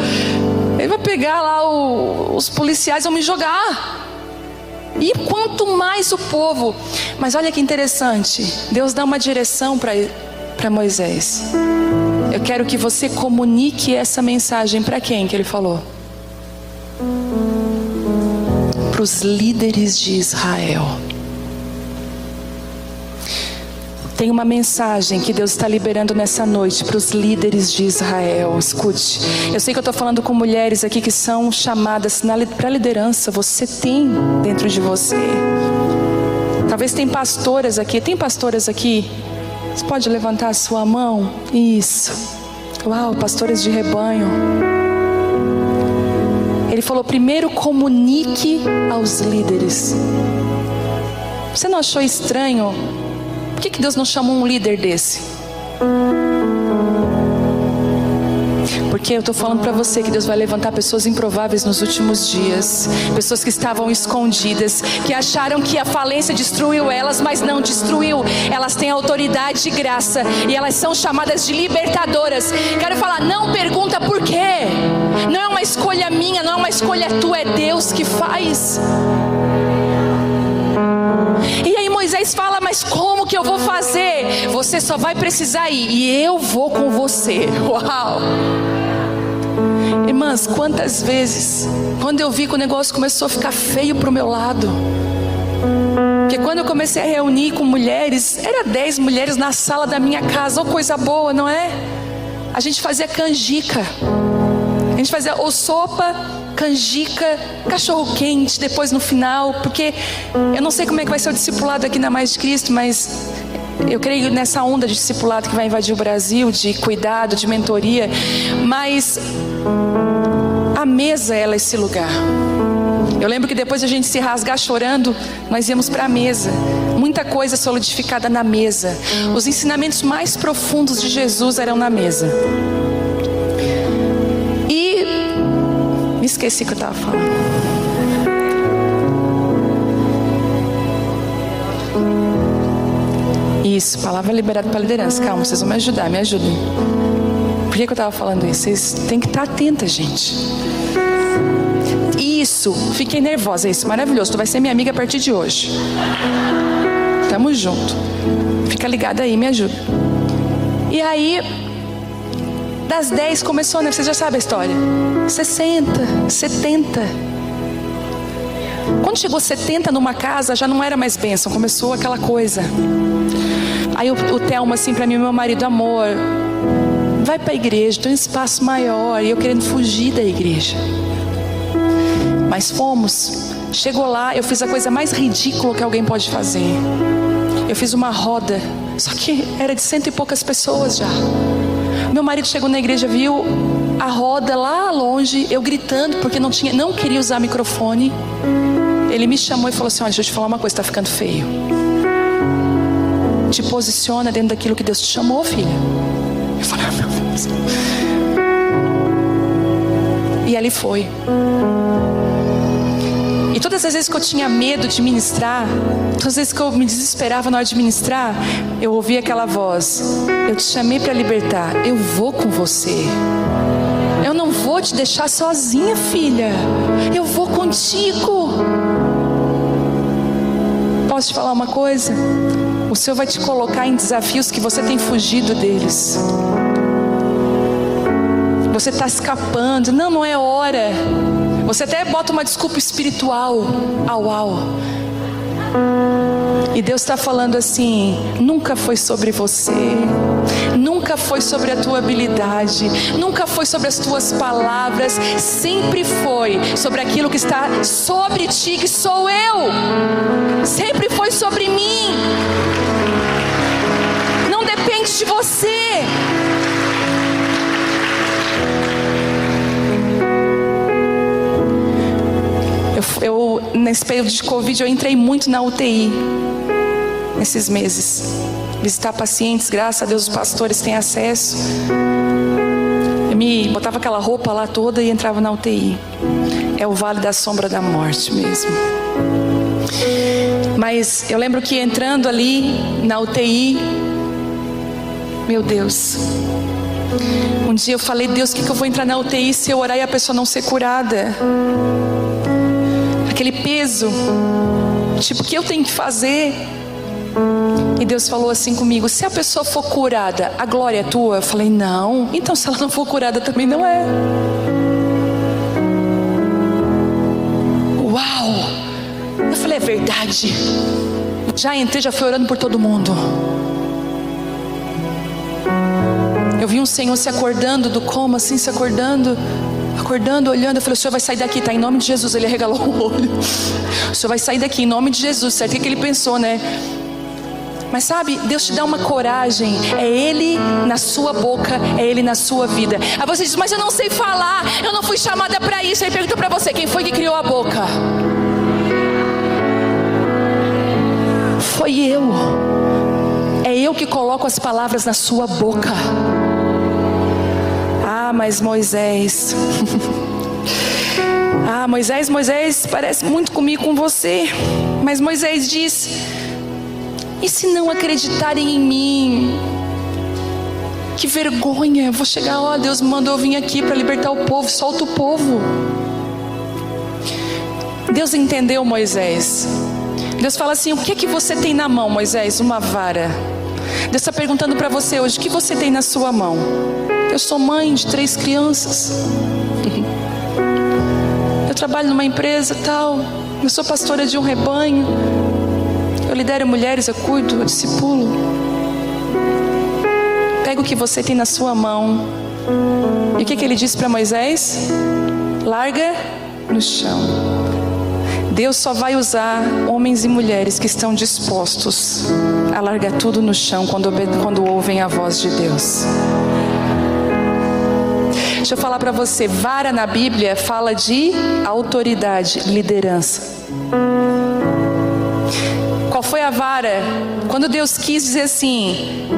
Ele vai pegar lá os policiais, vão me jogar. E quanto mais o povo. Mas olha que interessante, Deus dá uma direção para Moisés. Eu quero que você comunique essa mensagem para quem que ele falou? Para os líderes de Israel. Tem uma mensagem que Deus está liberando nessa noite para os líderes de Israel. Escute, eu sei que eu estou falando com mulheres aqui que são chamadas para liderança. Você tem dentro de você. Talvez tem pastoras aqui. Tem pastoras aqui? Você pode levantar a sua mão? Isso. Uau, pastores de rebanho. Ele falou, primeiro comunique aos líderes. Você não achou estranho? Por que Deus não chamou um líder desse? Porque eu estou falando para você que Deus vai levantar pessoas improváveis nos últimos dias. Pessoas que estavam escondidas, que acharam que a falência destruiu elas, mas não destruiu. Elas têm autoridade e graça, e elas são chamadas de libertadoras. Quero falar, não pergunta por quê. Não é uma escolha minha, não é uma escolha tua, é Deus que faz. E aí Moisés Moisés fala: mas como que eu vou fazer? Você só vai precisar ir, e eu vou com você. Uau! Irmãs, quantas vezes, quando eu vi que o negócio começou a ficar feio para o meu lado, porque quando eu comecei a reunir com mulheres, era 10 mulheres na sala da minha casa. Oh, coisa boa, não é? A gente fazia canjica, a gente fazia ou sopa, canjica, cachorro quente depois no final, porque eu não sei como é que vai ser o discipulado aqui na Mais de Cristo, mas eu creio nessa onda de discipulado que vai invadir o Brasil, de cuidado, de mentoria. Mas a mesa, ela é esse lugar. Eu lembro que depois de a gente se rasgar chorando, nós íamos para a mesa. Muita coisa solidificada na mesa. Os ensinamentos mais profundos de Jesus eram na mesa. E me esqueci o que eu estava falando. Isso, palavra liberada para a liderança. Calma, vocês vão me ajudar, me ajudem. Por que eu estava falando isso? Vocês têm que estar atentas, gente. Isso, fiquei nervosa, isso, maravilhoso. Tu vai ser minha amiga a partir de hoje. Tamo junto. Fica ligada aí, me ajuda. E aí, das 10 começou, né? Vocês já sabem a história. 60, 70. Quando chegou 70 numa casa, já não era mais bênção, começou aquela coisa. Aí o Thelma assim pra mim, meu marido: amor, vai pra igreja, tem um espaço maior. E eu querendo fugir da igreja. Mas fomos. Chegou lá, eu fiz a coisa mais ridícula que alguém pode fazer. Eu fiz uma roda, só que era de 100 e poucas pessoas já. Meu marido chegou na igreja, viu a roda lá longe, eu gritando porque não queria usar microfone. Ele me chamou e falou assim: olha, deixa eu te falar uma coisa, tá ficando feio. Te posiciona dentro daquilo que Deus te chamou, filha. Eu falei: ah, meu Deus. E ali foi. E todas as vezes que eu tinha medo de ministrar, todas as vezes que eu me desesperava na hora de ministrar, eu ouvia aquela voz: eu te chamei para libertar, eu vou com você. Eu não vou te deixar sozinha, filha. Eu vou contigo. Posso te falar uma coisa? O Senhor vai te colocar em desafios que você tem fugido deles. Você está escapando. Não é hora. Você até bota uma desculpa espiritual. E Deus está falando assim: nunca foi sobre você, nunca foi sobre a tua habilidade, nunca foi sobre as tuas palavras, sempre foi sobre aquilo que está sobre ti, que sou eu. Sempre foi sobre mim. Não depende de você. Eu nesse período de Covid, eu entrei muito na UTI nesses meses. Visitar pacientes, graças a Deus os pastores têm acesso. Eu me botava aquela roupa lá toda e entrava na UTI. É o vale da sombra da morte mesmo. Mas eu lembro que entrando ali na UTI, meu Deus, um dia eu falei: Deus, o que eu vou entrar na UTI se eu orar e a pessoa não ser curada? Aquele peso, tipo, o que eu tenho que fazer? E Deus falou assim comigo: se a pessoa for curada, a glória é tua? Eu falei: não. Então se ela não for curada, também não é. Uau! Eu falei: é verdade. Já entrei, já fui orando por todo mundo. Eu vi um senhor se acordando do coma, assim, se acordando, olhando. Eu falei: o senhor vai sair daqui, tá? Em nome de Jesus. Ele arregalou o olho. O senhor vai sair daqui em nome de Jesus, certo? O que ele pensou, né? Mas sabe, Deus te dá uma coragem. É Ele na sua boca, é Ele na sua vida. Aí você diz: mas eu não sei falar, eu não fui chamada para isso. Aí pergunta para você: quem foi que criou a boca? Foi eu. É eu que coloco as palavras na sua boca. Ah, mas Moisés Moisés parece muito comigo, com você. Mas Moisés diz: e se não acreditarem em mim? Que vergonha, eu vou chegar, ó, Deus me mandou vir aqui para libertar o povo, solta o povo. Deus entendeu Moisés. Deus fala assim: o que que você tem na mão, Moisés? Uma vara. Deus está perguntando para você hoje: o que você tem na sua mão? Eu sou mãe de 3 crianças. Eu trabalho numa empresa tal. Eu sou pastora de um rebanho. Eu lidero mulheres, eu cuido, eu discipulo. Pega o que você tem na sua mão. E o que que ele disse para Moisés? Larga no chão. Deus só vai usar homens e mulheres que estão dispostos a largar tudo no chão quando ouvem a voz de Deus. Deixa eu falar para você, vara na Bíblia fala de autoridade, liderança. Qual foi a vara? Quando Deus quis dizer assim,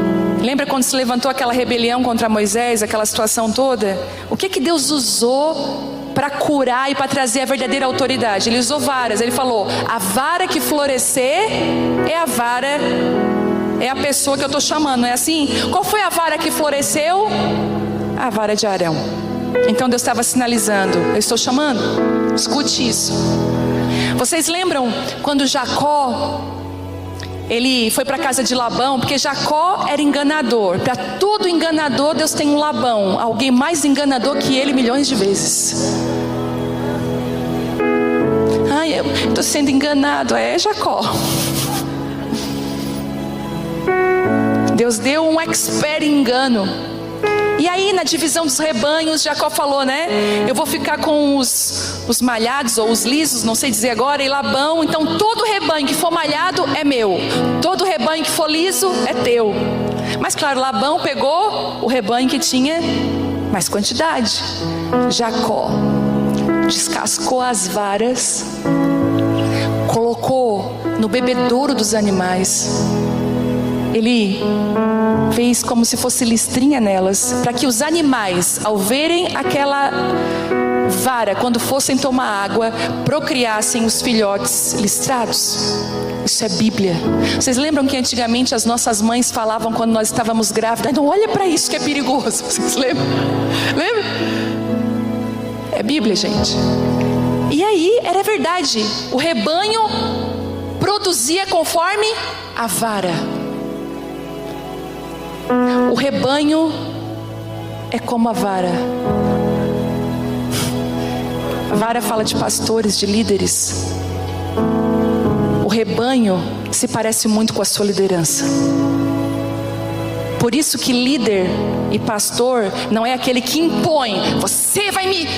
lembra quando se levantou aquela rebelião contra Moisés, aquela situação toda? O que que Deus usou para curar e para trazer a verdadeira autoridade? Ele usou varas. Ele falou: a vara que florescer é a vara, é a pessoa que eu estou chamando, não é assim? Qual foi a vara que floresceu? A vara de Arão. Então Deus estava sinalizando: eu estou chamando. Escute isso. Vocês lembram quando Jacó, ele foi para a casa de Labão? Porque Jacó era enganador. Para todo enganador Deus tem um Labão, alguém mais enganador que ele milhões de vezes. Ai, eu estou sendo enganado. É Jacó. Deus deu um expert em engano. E aí na divisão dos rebanhos, Jacó falou, né? Eu vou ficar com os malhados ou os lisos, não sei dizer agora, e Labão. Então todo rebanho que for malhado é meu, todo rebanho que for liso é teu. Mas claro, Labão pegou o rebanho que tinha mais quantidade. Jacó descascou as varas, colocou no bebedouro dos animais. Ele fez como se fosse listrinha nelas, para que os animais, ao verem aquela vara, quando fossem tomar água, procriassem os filhotes listrados. Isso é Bíblia. Vocês lembram que antigamente as nossas mães falavam quando nós estávamos grávidas: não olha para isso que é perigoso. Vocês lembram? Lembra? É Bíblia, gente. E aí era verdade. O rebanho produzia conforme a vara. O rebanho é como a vara. A vara fala de pastores, de líderes. O rebanho se parece muito com a sua liderança. Por isso que líder e pastor não é aquele que impõe: você vai me...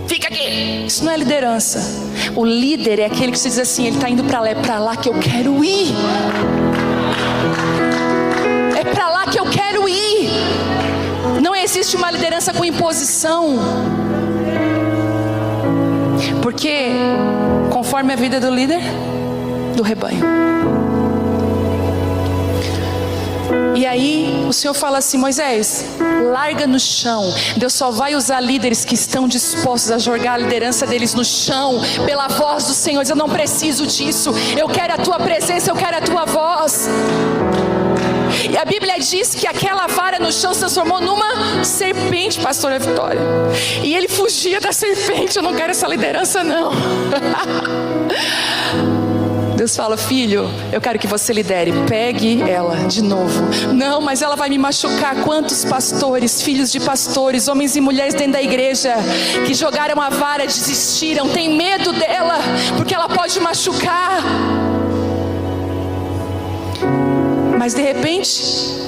fica aqui. Isso não é liderança. O líder é aquele que se diz assim: ele está indo para lá, é para lá que eu quero ir. É para lá que eu quero ir. Não existe uma liderança com imposição. Porque conforme a vida do líder, do rebanho. E aí o Senhor fala assim: Moisés, larga no chão. Deus só vai usar líderes que estão dispostos a jogar a liderança deles no chão, pela voz do Senhor. Eu não preciso disso, eu quero a tua presença, eu quero a tua voz. E a Bíblia diz que aquela vara no chão se transformou numa serpente, pastora Vitória. E ele fugia da serpente. Eu não quero essa liderança não. Deus fala: filho, eu quero que você lidere. Pegue ela de novo. Não, mas ela vai me machucar. Quantos pastores, filhos de pastores, homens e mulheres dentro da igreja, que jogaram a vara, desistiram, tem medo dela, porque ela pode machucar. Mas de repente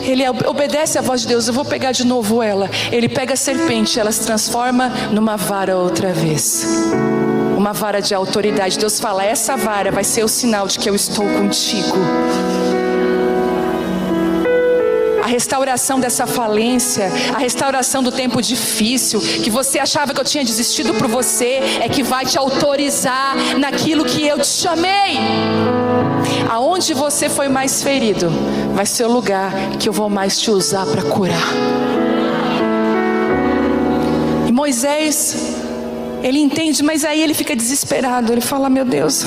ele obedece à voz de Deus: eu vou pegar de novo ela. Ele pega a serpente, ela se transforma numa vara outra vez. Uma vara de autoridade. Deus fala: essa vara vai ser o sinal de que eu estou contigo. A restauração dessa falência, a restauração do tempo difícil, que você achava que eu tinha desistido por você, é que vai te autorizar naquilo que eu te chamei. Aonde você foi mais ferido, vai ser o lugar que eu vou mais te usar para curar. E Moisés, ele entende, mas aí ele fica desesperado. Ele fala: meu Deus,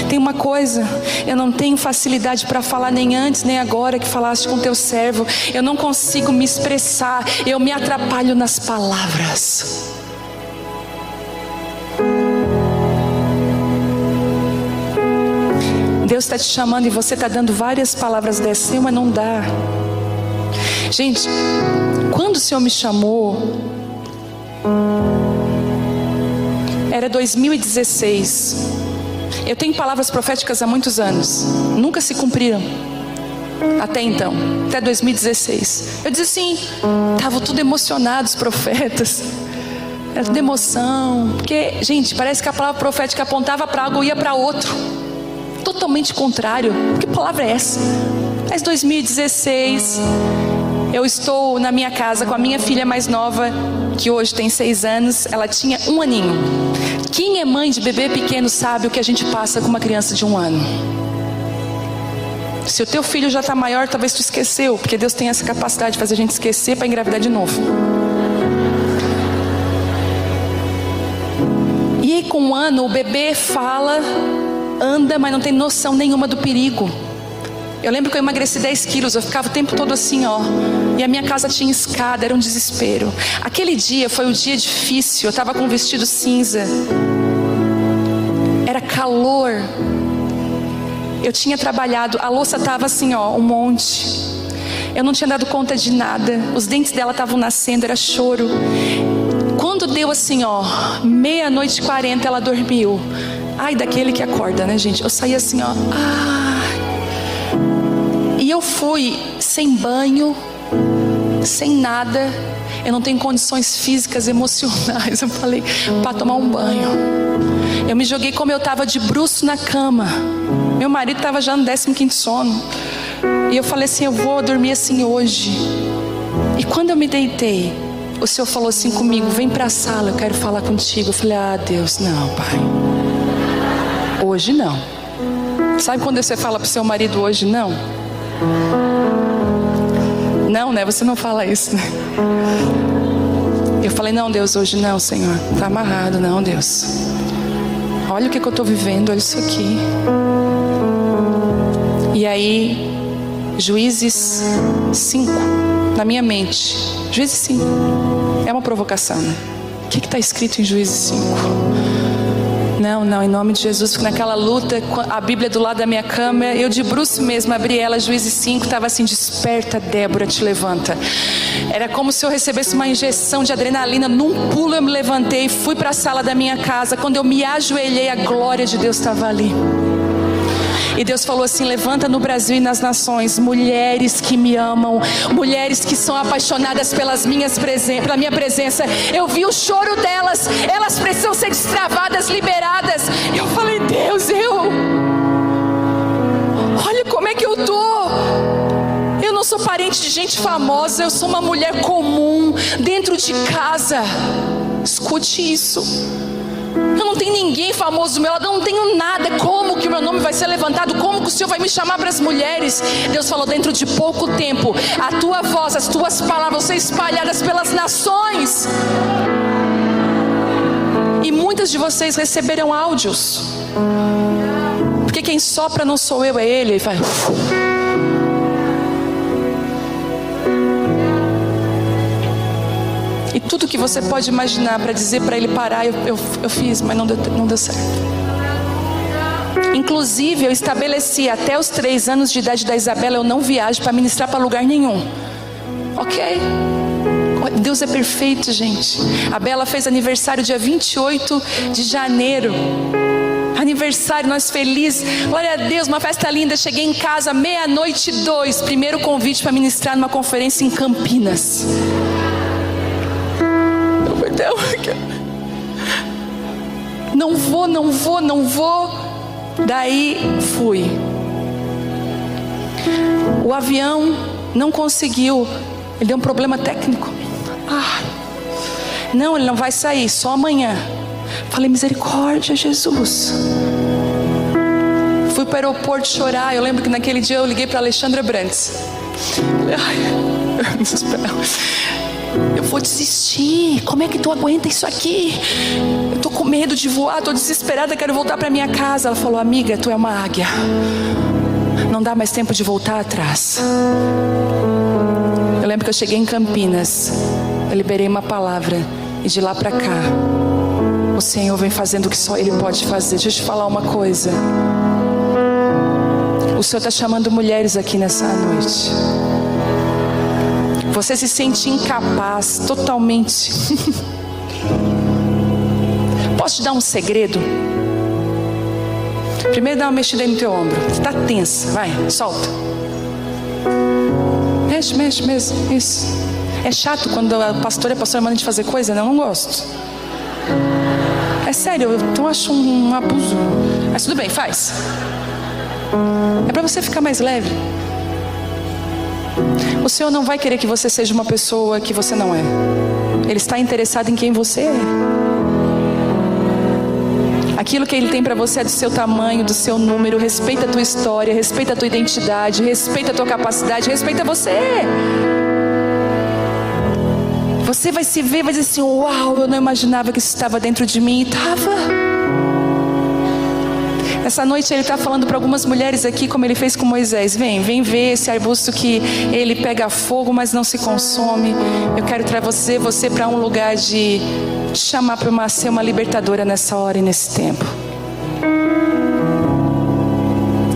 tem uma coisa, eu não tenho facilidade para falar, nem antes nem agora que falaste com teu servo. Eu não consigo me expressar, eu me atrapalho nas palavras. Deus está te chamando e você está dando várias palavras dessas, mas não dá. Gente, quando o Senhor me chamou, era 2016. Eu tenho palavras proféticas há muitos anos, nunca se cumpriram até então, até 2016. Eu disse assim, estavam tudo emocionados, os profetas, era tudo emoção, porque, gente, parece que a palavra profética apontava para algo e ia para outro, totalmente contrário. Que palavra é essa? Mas 2016, eu estou na minha casa com a minha filha mais nova, que hoje tem 6 anos, ela tinha 1 aninho. Quem é mãe de bebê pequeno sabe o que a gente passa com uma criança de 1 ano. Se o teu filho já está maior, talvez tu esqueceu, porque Deus tem essa capacidade de fazer a gente esquecer para engravidar de novo. E aí com 1 ano, o bebê fala, anda, mas não tem noção nenhuma do perigo. Eu lembro que eu emagreci 10 quilos, eu ficava o tempo todo assim, ó. E a minha casa tinha escada, era um desespero. Aquele dia foi um dia difícil, eu estava com um vestido cinza. Era calor. Eu tinha trabalhado, a louça estava assim, ó, um monte. Eu não tinha dado conta de nada. Os dentes dela estavam nascendo, era choro. Quando deu assim, ó, 00:40, ela dormiu. Ai, daquele que acorda, né, gente? Eu saí assim, ó. E eu fui sem banho, sem nada. Eu não tenho condições físicas, emocionais. Eu falei, para tomar um banho. Eu me joguei como eu estava de bruço na cama. Meu marido estava já no 15º sono. E eu falei assim, eu vou dormir assim hoje. E quando eu me deitei, o Senhor falou assim comigo, vem para a sala, eu quero falar contigo. Eu falei, Deus, não, Pai. Hoje não. Sabe quando você fala para o seu marido hoje não? Não, né? Você não fala isso, né? Eu falei, não, Deus, hoje não, Senhor. Está amarrado, não, Deus. Olha o que eu estou vivendo, olha isso aqui. E aí, Juízes 5, na minha mente. Juízes 5, é uma provocação, né? O que está escrito em Juízes 5? Não, em nome de Jesus, porque naquela luta, a Bíblia do lado da minha cama, eu de bruço mesmo, abri ela, Juízes 5, estava assim, desperta Débora, te levanta. Era como se eu recebesse uma injeção de adrenalina, num pulo eu me levantei, fui para a sala da minha casa, quando eu me ajoelhei, a glória de Deus estava ali. E Deus falou assim, levanta no Brasil e nas nações, mulheres que me amam, mulheres que são apaixonadas pela minha presença. Eu vi o choro delas, elas precisam ser destravadas, liberadas. Eu falei, Deus, olha como é que eu tô. Eu não sou parente de gente famosa, eu sou uma mulher comum, dentro de casa. Escute isso. Eu não tenho ninguém famoso do meu lado, eu não tenho nada. Como que o meu nome vai ser levantado? Como que o Senhor vai me chamar para as mulheres? Deus falou, dentro de pouco tempo, a tua voz, as tuas palavras vão ser espalhadas pelas nações. E muitas de vocês receberão áudios. Porque quem sopra não sou eu, é Ele. Ele vai... E tudo que você pode imaginar para dizer para ele parar, eu fiz, mas não deu certo. Inclusive, eu estabeleci até os 3 anos de idade da Isabela, eu não viajo para ministrar para lugar nenhum. Ok? Deus é perfeito, gente. A Bela fez aniversário dia 28 de janeiro. Aniversário, nós felizes. Glória a Deus, uma festa linda. Cheguei em casa 00:02. Primeiro convite para ministrar numa conferência em Campinas. Não vou. Daí fui. O avião não conseguiu. Ele deu um problema técnico. Não, ele não vai sair, só amanhã. Falei, misericórdia, Jesus. Fui para o aeroporto chorar. Eu lembro que naquele dia eu liguei para Alexandra Brandes. Eu vou desistir. Como é que tu aguenta isso aqui? Eu tô com medo de voar, tô desesperada, quero voltar para minha casa. Ela falou, amiga, tu é uma águia. Não dá mais tempo de voltar atrás. Eu lembro que eu cheguei em Campinas. Eu liberei uma palavra. E de lá para cá, o Senhor vem fazendo o que só Ele pode fazer. Deixa eu te falar uma coisa. O Senhor está chamando mulheres aqui nessa noite. Você se sente incapaz, totalmente. Posso te dar um segredo? Primeiro dá uma mexida aí no teu ombro. Você está tensa, vai, solta. Mexe mesmo, isso. É chato quando a pastora manda a gente fazer coisa, né? Eu não gosto. É sério, eu acho um abuso. Mas tudo bem, faz. É para você ficar mais leve. O Senhor não vai querer que você seja uma pessoa que você não é. Ele está interessado em quem você é. Aquilo que Ele tem para você é do seu tamanho, do seu número. Respeita a tua história, respeita a tua identidade, respeita a tua capacidade, respeita você. Você vai se ver, vai dizer assim: uau, eu não imaginava que isso estava dentro de mim. E estava. Essa noite Ele está falando para algumas mulheres aqui, como Ele fez com Moisés: vem ver esse arbusto que ele pega fogo, mas não se consome. Eu quero trazer você para um lugar de chamar para ser uma libertadora nessa hora e nesse tempo.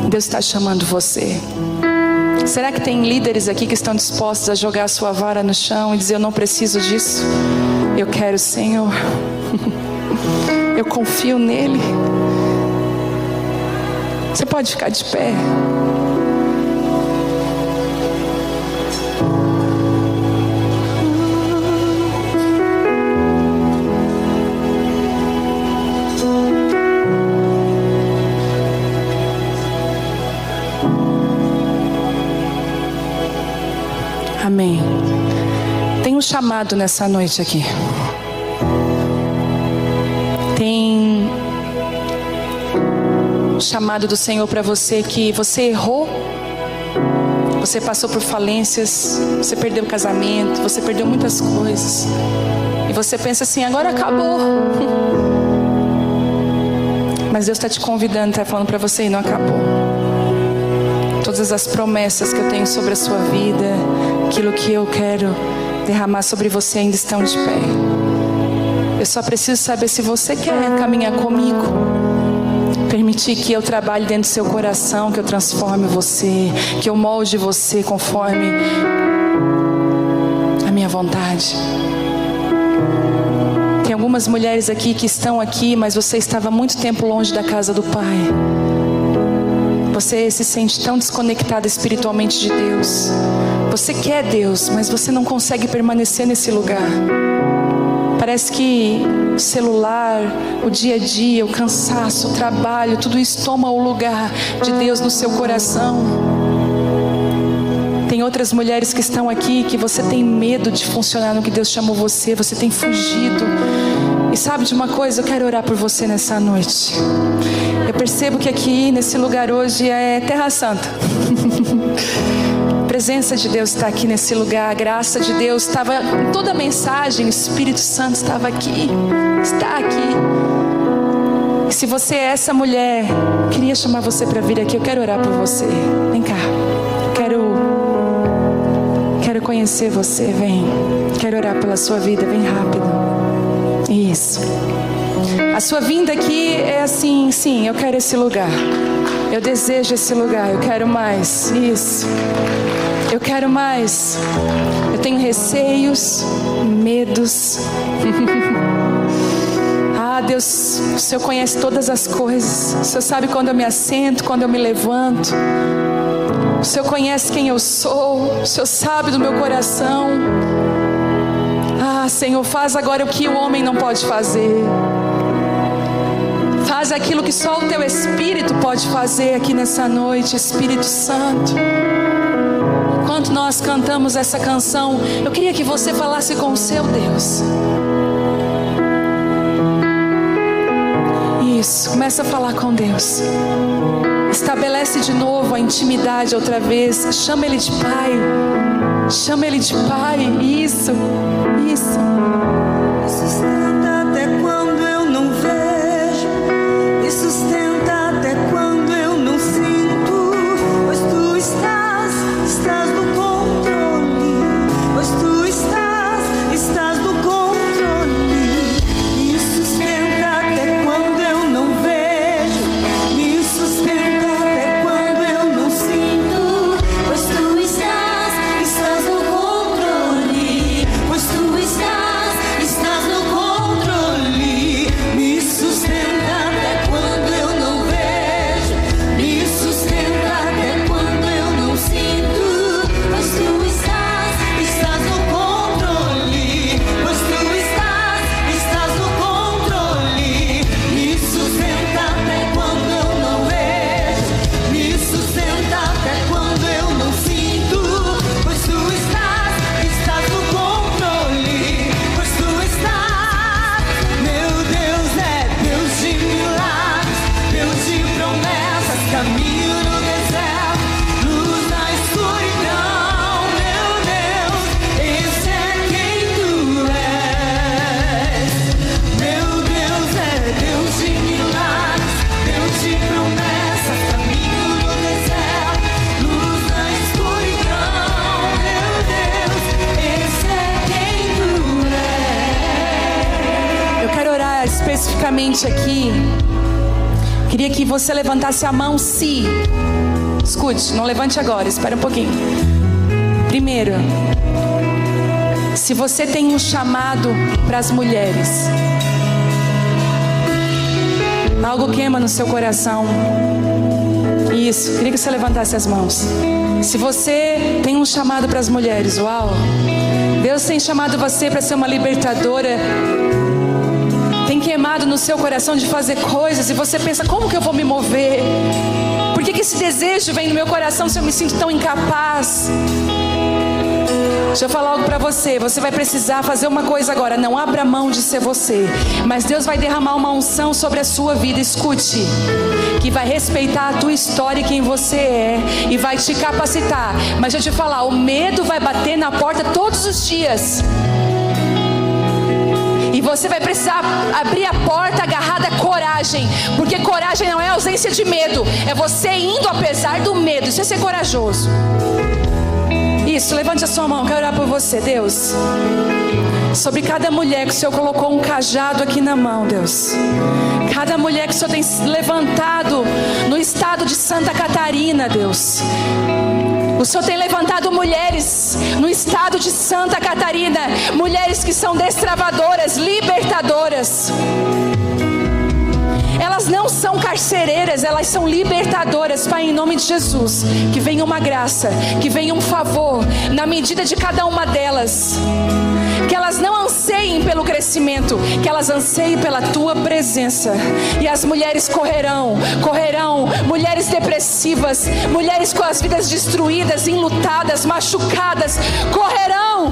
Deus está chamando você. Será que tem líderes aqui que estão dispostos a jogar a sua vara no chão e dizer: eu não preciso disso, eu quero o Senhor, eu confio nele? Você pode ficar de pé. Amém. Tem um chamado nessa noite aqui. Tem chamado do Senhor para você, que você errou, você passou por falências, você perdeu o casamento, você perdeu muitas coisas, e você pensa assim: agora acabou. Mas Deus está te convidando, está falando para você: e não acabou. Todas as promessas que eu tenho sobre a sua vida, aquilo que eu quero derramar sobre você, ainda estão de pé. Eu só preciso saber se você quer caminhar comigo. Permitir que eu trabalhe dentro do seu coração, que eu transforme você, que eu molde você conforme a minha vontade. Tem algumas mulheres aqui que estão aqui, mas você estava há muito tempo longe da casa do Pai. Você se sente tão desconectada espiritualmente de Deus. Você quer Deus, mas você não consegue permanecer nesse lugar. Parece que o celular, o dia a dia, o cansaço, o trabalho, tudo isso toma o lugar de Deus no seu coração. Tem outras mulheres que estão aqui que você tem medo de funcionar no que Deus chamou você, você tem fugido. E sabe de uma coisa? Eu quero orar por você nessa noite. Eu percebo que aqui nesse lugar hoje é Terra Santa. A presença de Deus está aqui nesse lugar, a graça de Deus estava em toda a mensagem, o Espírito Santo estava aqui, está aqui. E se você é essa mulher, eu queria chamar você para vir aqui, eu quero orar por você. Vem cá, quero conhecer você, vem. Quero orar pela sua vida, vem rápido. Isso. A sua vinda aqui é assim: sim, eu quero esse lugar, eu desejo esse lugar, eu quero mais. Isso. Eu quero mais. Eu tenho receios, medos. Ah, Deus, o Senhor conhece todas as coisas. O Senhor sabe quando eu me assento, quando eu me levanto. O Senhor conhece quem eu sou. O Senhor sabe do meu coração. Ah, Senhor, faz agora o que o homem não pode fazer. Faz aquilo que só o Teu Espírito pode fazer aqui nessa noite, Espírito Santo. Enquanto nós cantamos essa canção, eu queria que você falasse com o seu Deus. Isso, começa a falar com Deus. Estabelece de novo a intimidade outra vez. Chama Ele de Pai. Chama Ele de Pai. Isso, isso. Me sustenta até quando eu não vejo. Me sustenta até quando eu não sinto. Pois Tu estás no controle. Pois Tu estás no controle. Me sustenta até quando eu não vejo. Me sustenta até quando eu não rapidamente aqui, queria que você levantasse a mão se... Escute, não levante agora, espera um pouquinho. Primeiro, se você tem um chamado para as mulheres, algo queima no seu coração. Isso, queria que você levantasse as mãos. Se você tem um chamado para as mulheres, uau, Deus tem chamado você para ser uma libertadora. Tem queimado no seu coração de fazer coisas e você pensa, como que eu vou me mover? Por que esse desejo vem no meu coração se eu me sinto tão incapaz? Deixa eu falar algo para você. Você vai precisar fazer uma coisa agora. Não abra mão de ser você, mas Deus vai derramar uma unção sobre a sua vida. Escute, que vai respeitar a tua história e quem você é, e vai te capacitar. Mas deixa eu te falar, o medo vai bater na porta todos os dias, e você vai precisar abrir a porta agarrada à coragem, porque coragem não é ausência de medo, é você indo apesar do medo. Isso é ser corajoso. Isso, levante a sua mão, quero orar por você, Deus. Sobre cada mulher que o Senhor colocou um cajado aqui na mão, Deus. Cada mulher que o Senhor tem levantado no estado de Santa Catarina, Deus. O Senhor tem levantado mulheres no estado de Santa Catarina. Mulheres que são destravadoras, libertadoras. Elas não são carcereiras, elas são libertadoras. Pai, em nome de Jesus, que venha uma graça, que venha um favor na medida de cada uma delas. Que elas não anseiem pelo crescimento, que elas anseiem pela tua presença. E as mulheres correrão, mulheres depressivas, mulheres com as vidas destruídas, enlutadas, machucadas, correrão,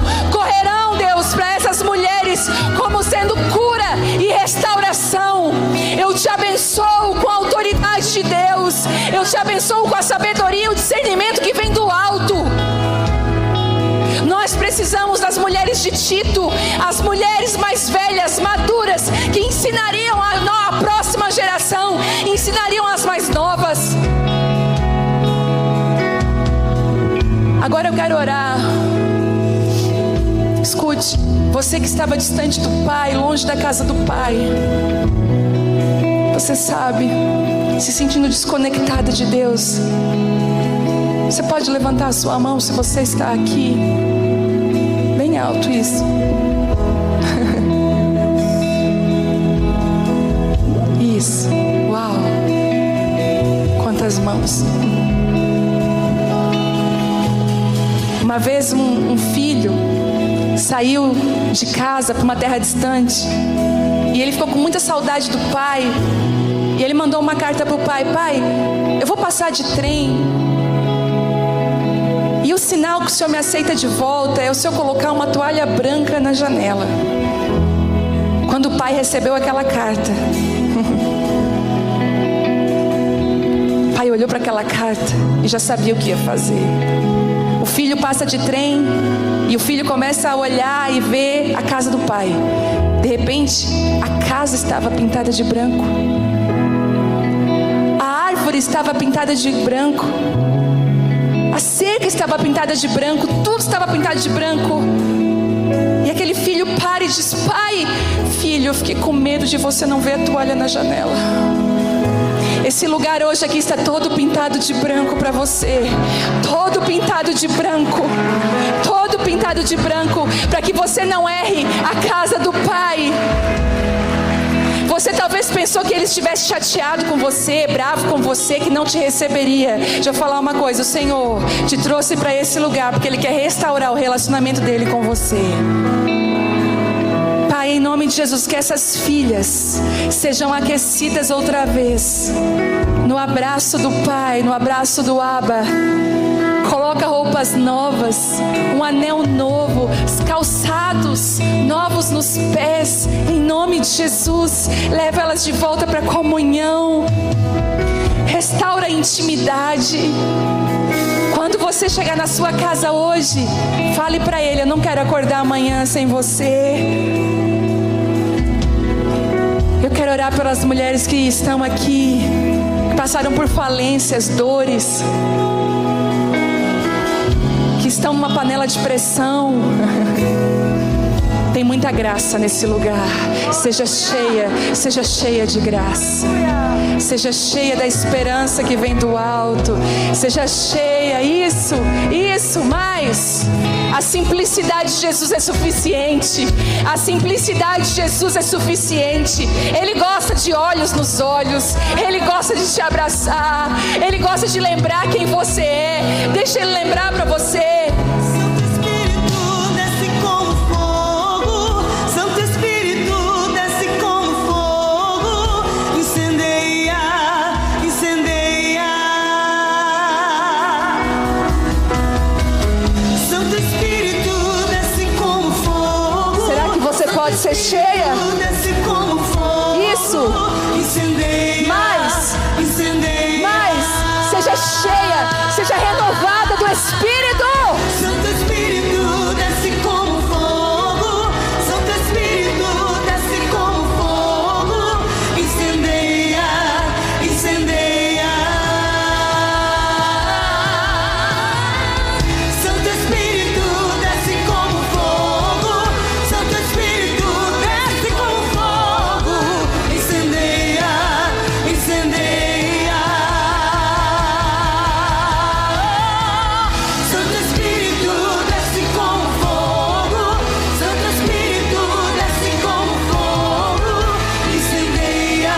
Deus, para essas mulheres como sendo cura e restauração. Eu te abençoo com a autoridade de Deus, eu te abençoo com a sabedoria e o discernimento que vem do alto. Nós precisamos das mulheres de Tito, as mulheres mais velhas, maduras, que ensinariam a próxima geração, ensinariam as mais novas. Agora eu quero orar. Escute, você que estava distante do Pai, longe da casa do Pai, você sabe, se sentindo desconectada de Deus, você pode levantar a sua mão se você está aqui. Bem alto isso. Isso. Uau. Quantas mãos. Uma vez um filho saiu de casa para uma terra distante e ele ficou com muita saudade do pai. E ele mandou uma carta para o pai: pai, eu vou passar de trem, e o sinal que o senhor me aceita de volta é o senhor colocar uma toalha branca na janela. Quando o pai recebeu aquela carta, o pai olhou para aquela carta e já sabia o que ia fazer. O filho passa de trem e o filho começa a olhar e ver a casa do pai. De repente, a casa estava pintada de branco, a árvore estava pintada de branco, a cerca estava pintada de branco, tudo estava pintado de branco. E aquele filho para e diz: pai, filho, eu fiquei com medo de você não ver a toalha na janela. Esse lugar hoje aqui está todo pintado de branco para você. Todo pintado de branco. Todo pintado de branco, para que você não erre a casa do Pai. Você talvez pensou que ele estivesse chateado com você, bravo com você, que não te receberia. Deixa eu falar uma coisa: o Senhor te trouxe para esse lugar porque Ele quer restaurar o relacionamento dele com você. Pai, em nome de Jesus, que essas filhas sejam aquecidas outra vez no abraço do Pai, no abraço do Abba. Coloca roupas novas, um anel novo, calçados novos nos pés, em nome de Jesus. Leva elas de volta para a comunhão. Restaura a intimidade. Quando você chegar na sua casa hoje, fale para Ele: eu não quero acordar amanhã sem você. Eu quero orar pelas mulheres que estão aqui, que passaram por falências, dores, que estão numa panela de pressão. Tem muita graça nesse lugar. Seja cheia de graça. Seja cheia da esperança que vem do alto. Seja cheia, isso, mais. A simplicidade de Jesus é suficiente. A simplicidade de Jesus é suficiente. Ele gosta de olhos nos olhos. Ele gosta de te abraçar. Ele gosta de lembrar quem você é. Deixa Ele lembrar para você. Pode ser cheia. Isso. Mais. Seja cheia. Seja renovada do Espírito. Santo Espírito, desce como fogo. Santo Espírito, desce como fogo. Incendeia. Santo Espírito, desce como fogo. Santo Espírito, desce como fogo. Incendeia. Santo Espírito, desce como fogo. Santo Espírito, desce como fogo. Incendeia.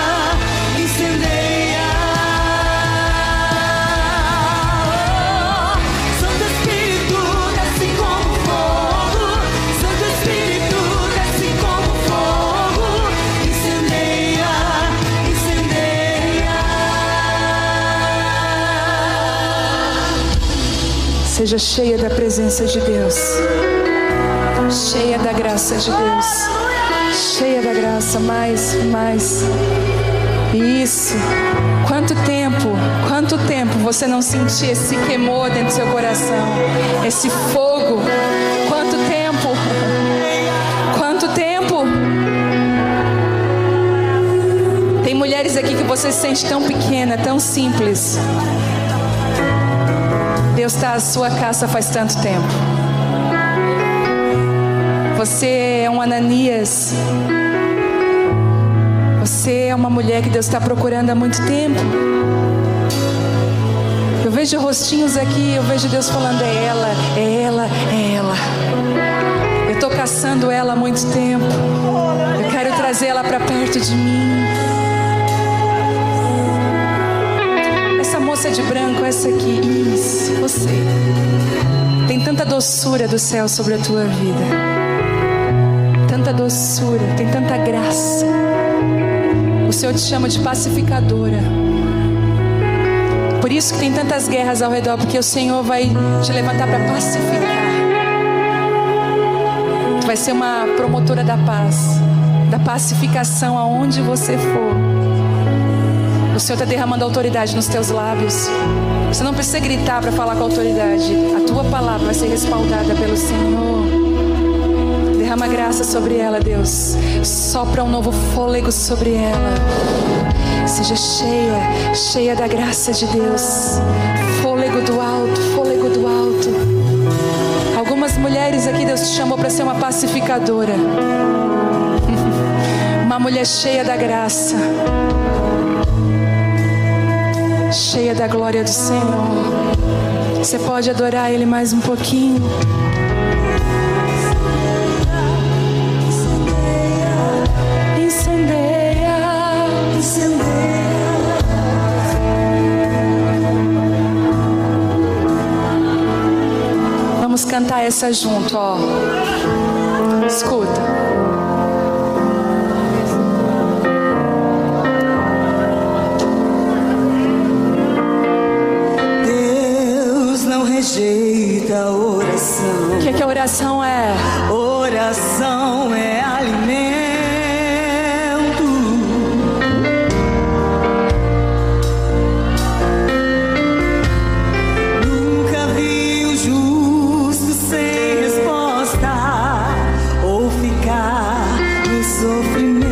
Santo Espírito, desce como fogo. Santo Espírito, desce como fogo. Incendeia. Seja cheia da presença de Deus. Cheia da graça de Deus. Cheia da graça, mais. Isso. Quanto tempo você não sentia esse queimor dentro do seu coração? Esse fogo. Quanto tempo? Tem mulheres aqui que você se sente tão pequena, tão simples. Deus está à sua casa faz tanto tempo. Você é um Ananias. Você é uma mulher que Deus está procurando há muito tempo. Eu vejo rostinhos aqui, eu vejo Deus falando, é ela. Eu estou caçando ela há muito tempo. Eu quero trazer ela para perto de mim. Essa moça de branco, essa aqui, isso, você. Tem tanta doçura do céu sobre a tua vida. Tanta doçura, tem tanta graça. O Senhor te chama de pacificadora. Por isso que tem tantas guerras ao redor, porque o Senhor vai te levantar para pacificar. Tu vai ser uma promotora da paz, da pacificação aonde você for. O Senhor está derramando autoridade nos teus lábios. Você não precisa gritar para falar com autoridade. A tua palavra vai ser respaldada pelo Senhor. Derrama graça sobre ela, Deus. Sopra um novo fôlego sobre ela. Seja cheia da graça de Deus. Fôlego do alto. Algumas mulheres aqui Deus te chamou para ser uma pacificadora. Uma mulher cheia da graça. Cheia da glória do Senhor. Você pode adorar Ele mais um pouquinho. Vamos cantar essa junto, ó. Escuta. Rejeita a oração. O que a oração é? Oração é alimento. Nunca vi o justo sem resposta ou ficar no sofrimento.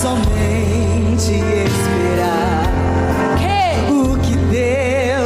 Somente esperar o que Deus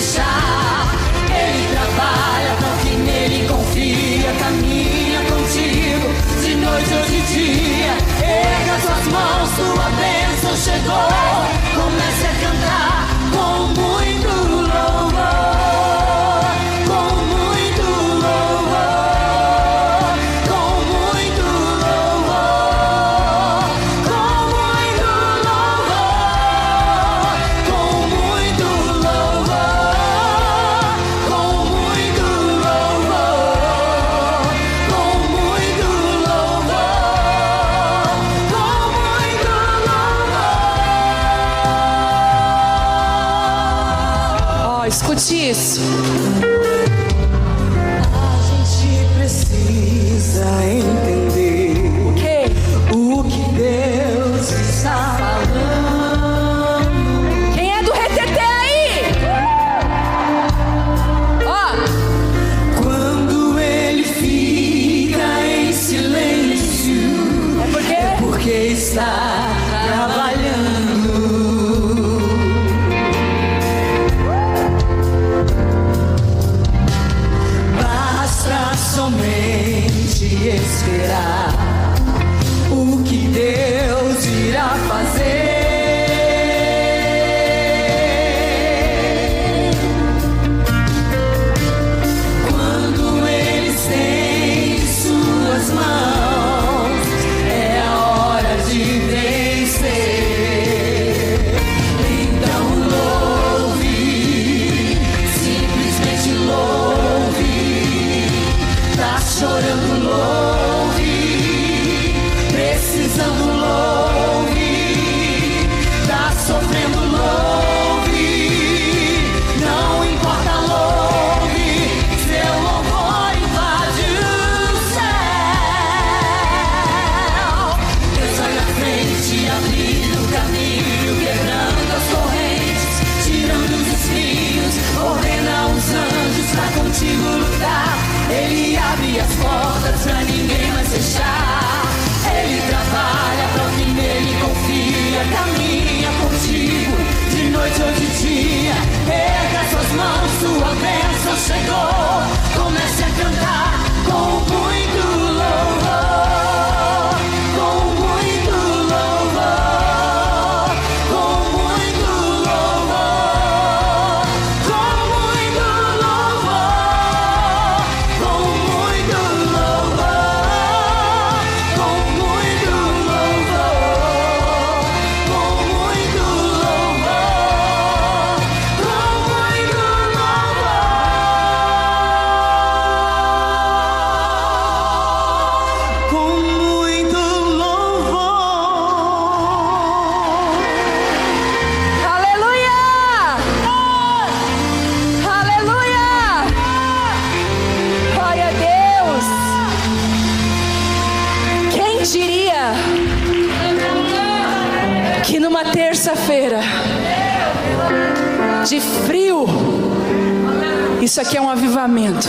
fechar. Ele trabalha pra quem nele confia, caminha contigo de noite ou de dia. Erga suas mãos, tua bênção chegou. Comece a cantar com muito louvor, com muito louvor, com muito louvor, com muito louvor, com muito louvor, com muito louvor, com muito louvor, com muito louvor. Ó, escute isso. A gente precisa entender O quê? o que Deus está falando. Quem é do reteté aí? Ó, Quando ele fica em silêncio, é porque porque está trabalhando. Basta somente esperar o que Deus irá fazer. Quando ele estende suas mãos, é a hora de vencer. Então louve, simplesmente louve. Tá chorando, louve. Precisando, louve. Tá sofrendo, louve. Não importa, louve. Seu louvor invade o céu. Deus vai na frente, abrindo o caminho, quebrando as correntes, tirando os espinhos, ordena os anjos pra contigo lutar. Ele abre as portas pra ninguém mais fechar. Ele trabalha pra quem nele confia, caminha contigo de noite ou de dia. Erga suas mãos, sua bênção chegou. Comece a cantar com muito louvor, com muito louvor, com muito louvor, com muito louvor, com muito louvor, com muito louvor, com muito louvor, com muito louvor, com muito louvor. aleluia! Aleluia! Glória a Deus! Quem diria que numa terça-feira de frio, isso aqui é um avivamento.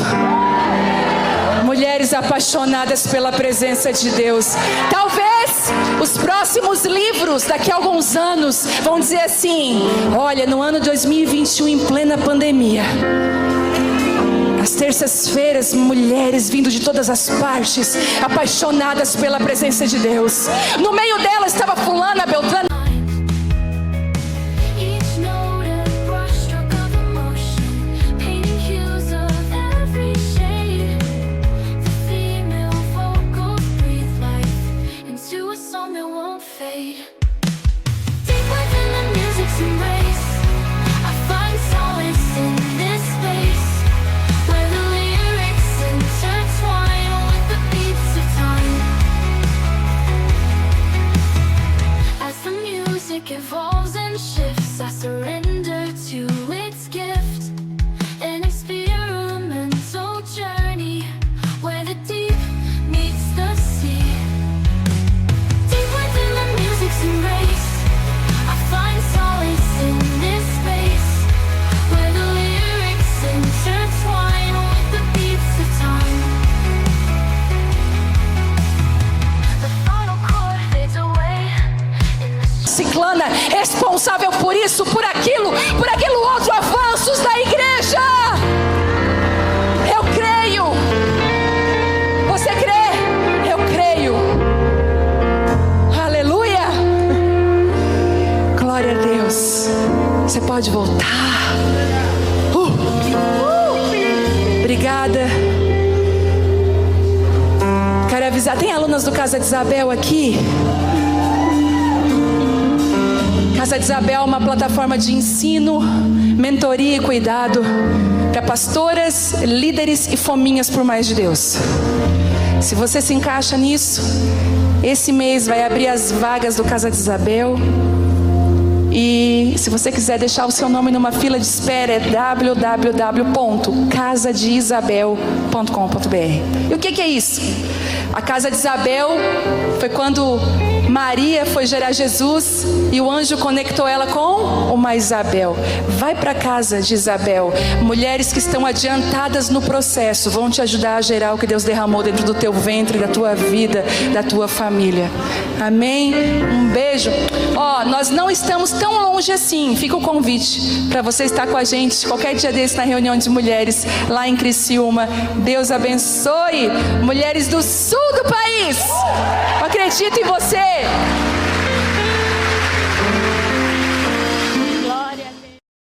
Mulheres apaixonadas pela presença de Deus. Talvez os próximos livros, daqui a alguns anos, vão dizer assim: olha, no ano 2021, em plena pandemia, às terças-feiras, mulheres vindo de todas as partes, apaixonadas pela presença de Deus. No meio dela estava fulana, beltrana. Each note a brushstroke of emotion, painting hues of every shade. The female vocals breathe life into a song that won't fade. Deep within the music's embrace, I find solace in this space, where the lyrics intertwine with the beats of time. As the music responsável por isso, por aquilo outro, avanços da igreja. Eu creio. Você crê? Eu creio. Aleluia. Glória a Deus. Você pode voltar. Obrigada. Quero avisar, tem alunas do Casa de Isabel aqui? Casa de Isabel é uma plataforma de ensino, mentoria e cuidado para pastoras, líderes e fominhas por mais de Deus. Se você se encaixa nisso, esse mês vai abrir as vagas do Casa de Isabel. E se você quiser deixar o seu nome numa fila de espera, é www.casadeisabel.com.br. E o que é isso? A Casa de Isabel foi quando Maria foi gerar Jesus e o anjo conectou ela com uma Isabel. Vai para a Casa de Isabel. Mulheres que estão adiantadas no processo vão te ajudar a gerar o que Deus derramou dentro do teu ventre, da tua vida, da tua família. Amém? Um beijo. Nós não estamos tão longe assim. Fica o convite para você estar com a gente qualquer dia desse na reunião de mulheres lá em Criciúma. Deus abençoe. Mulheres do sul do país, eu acredito em você.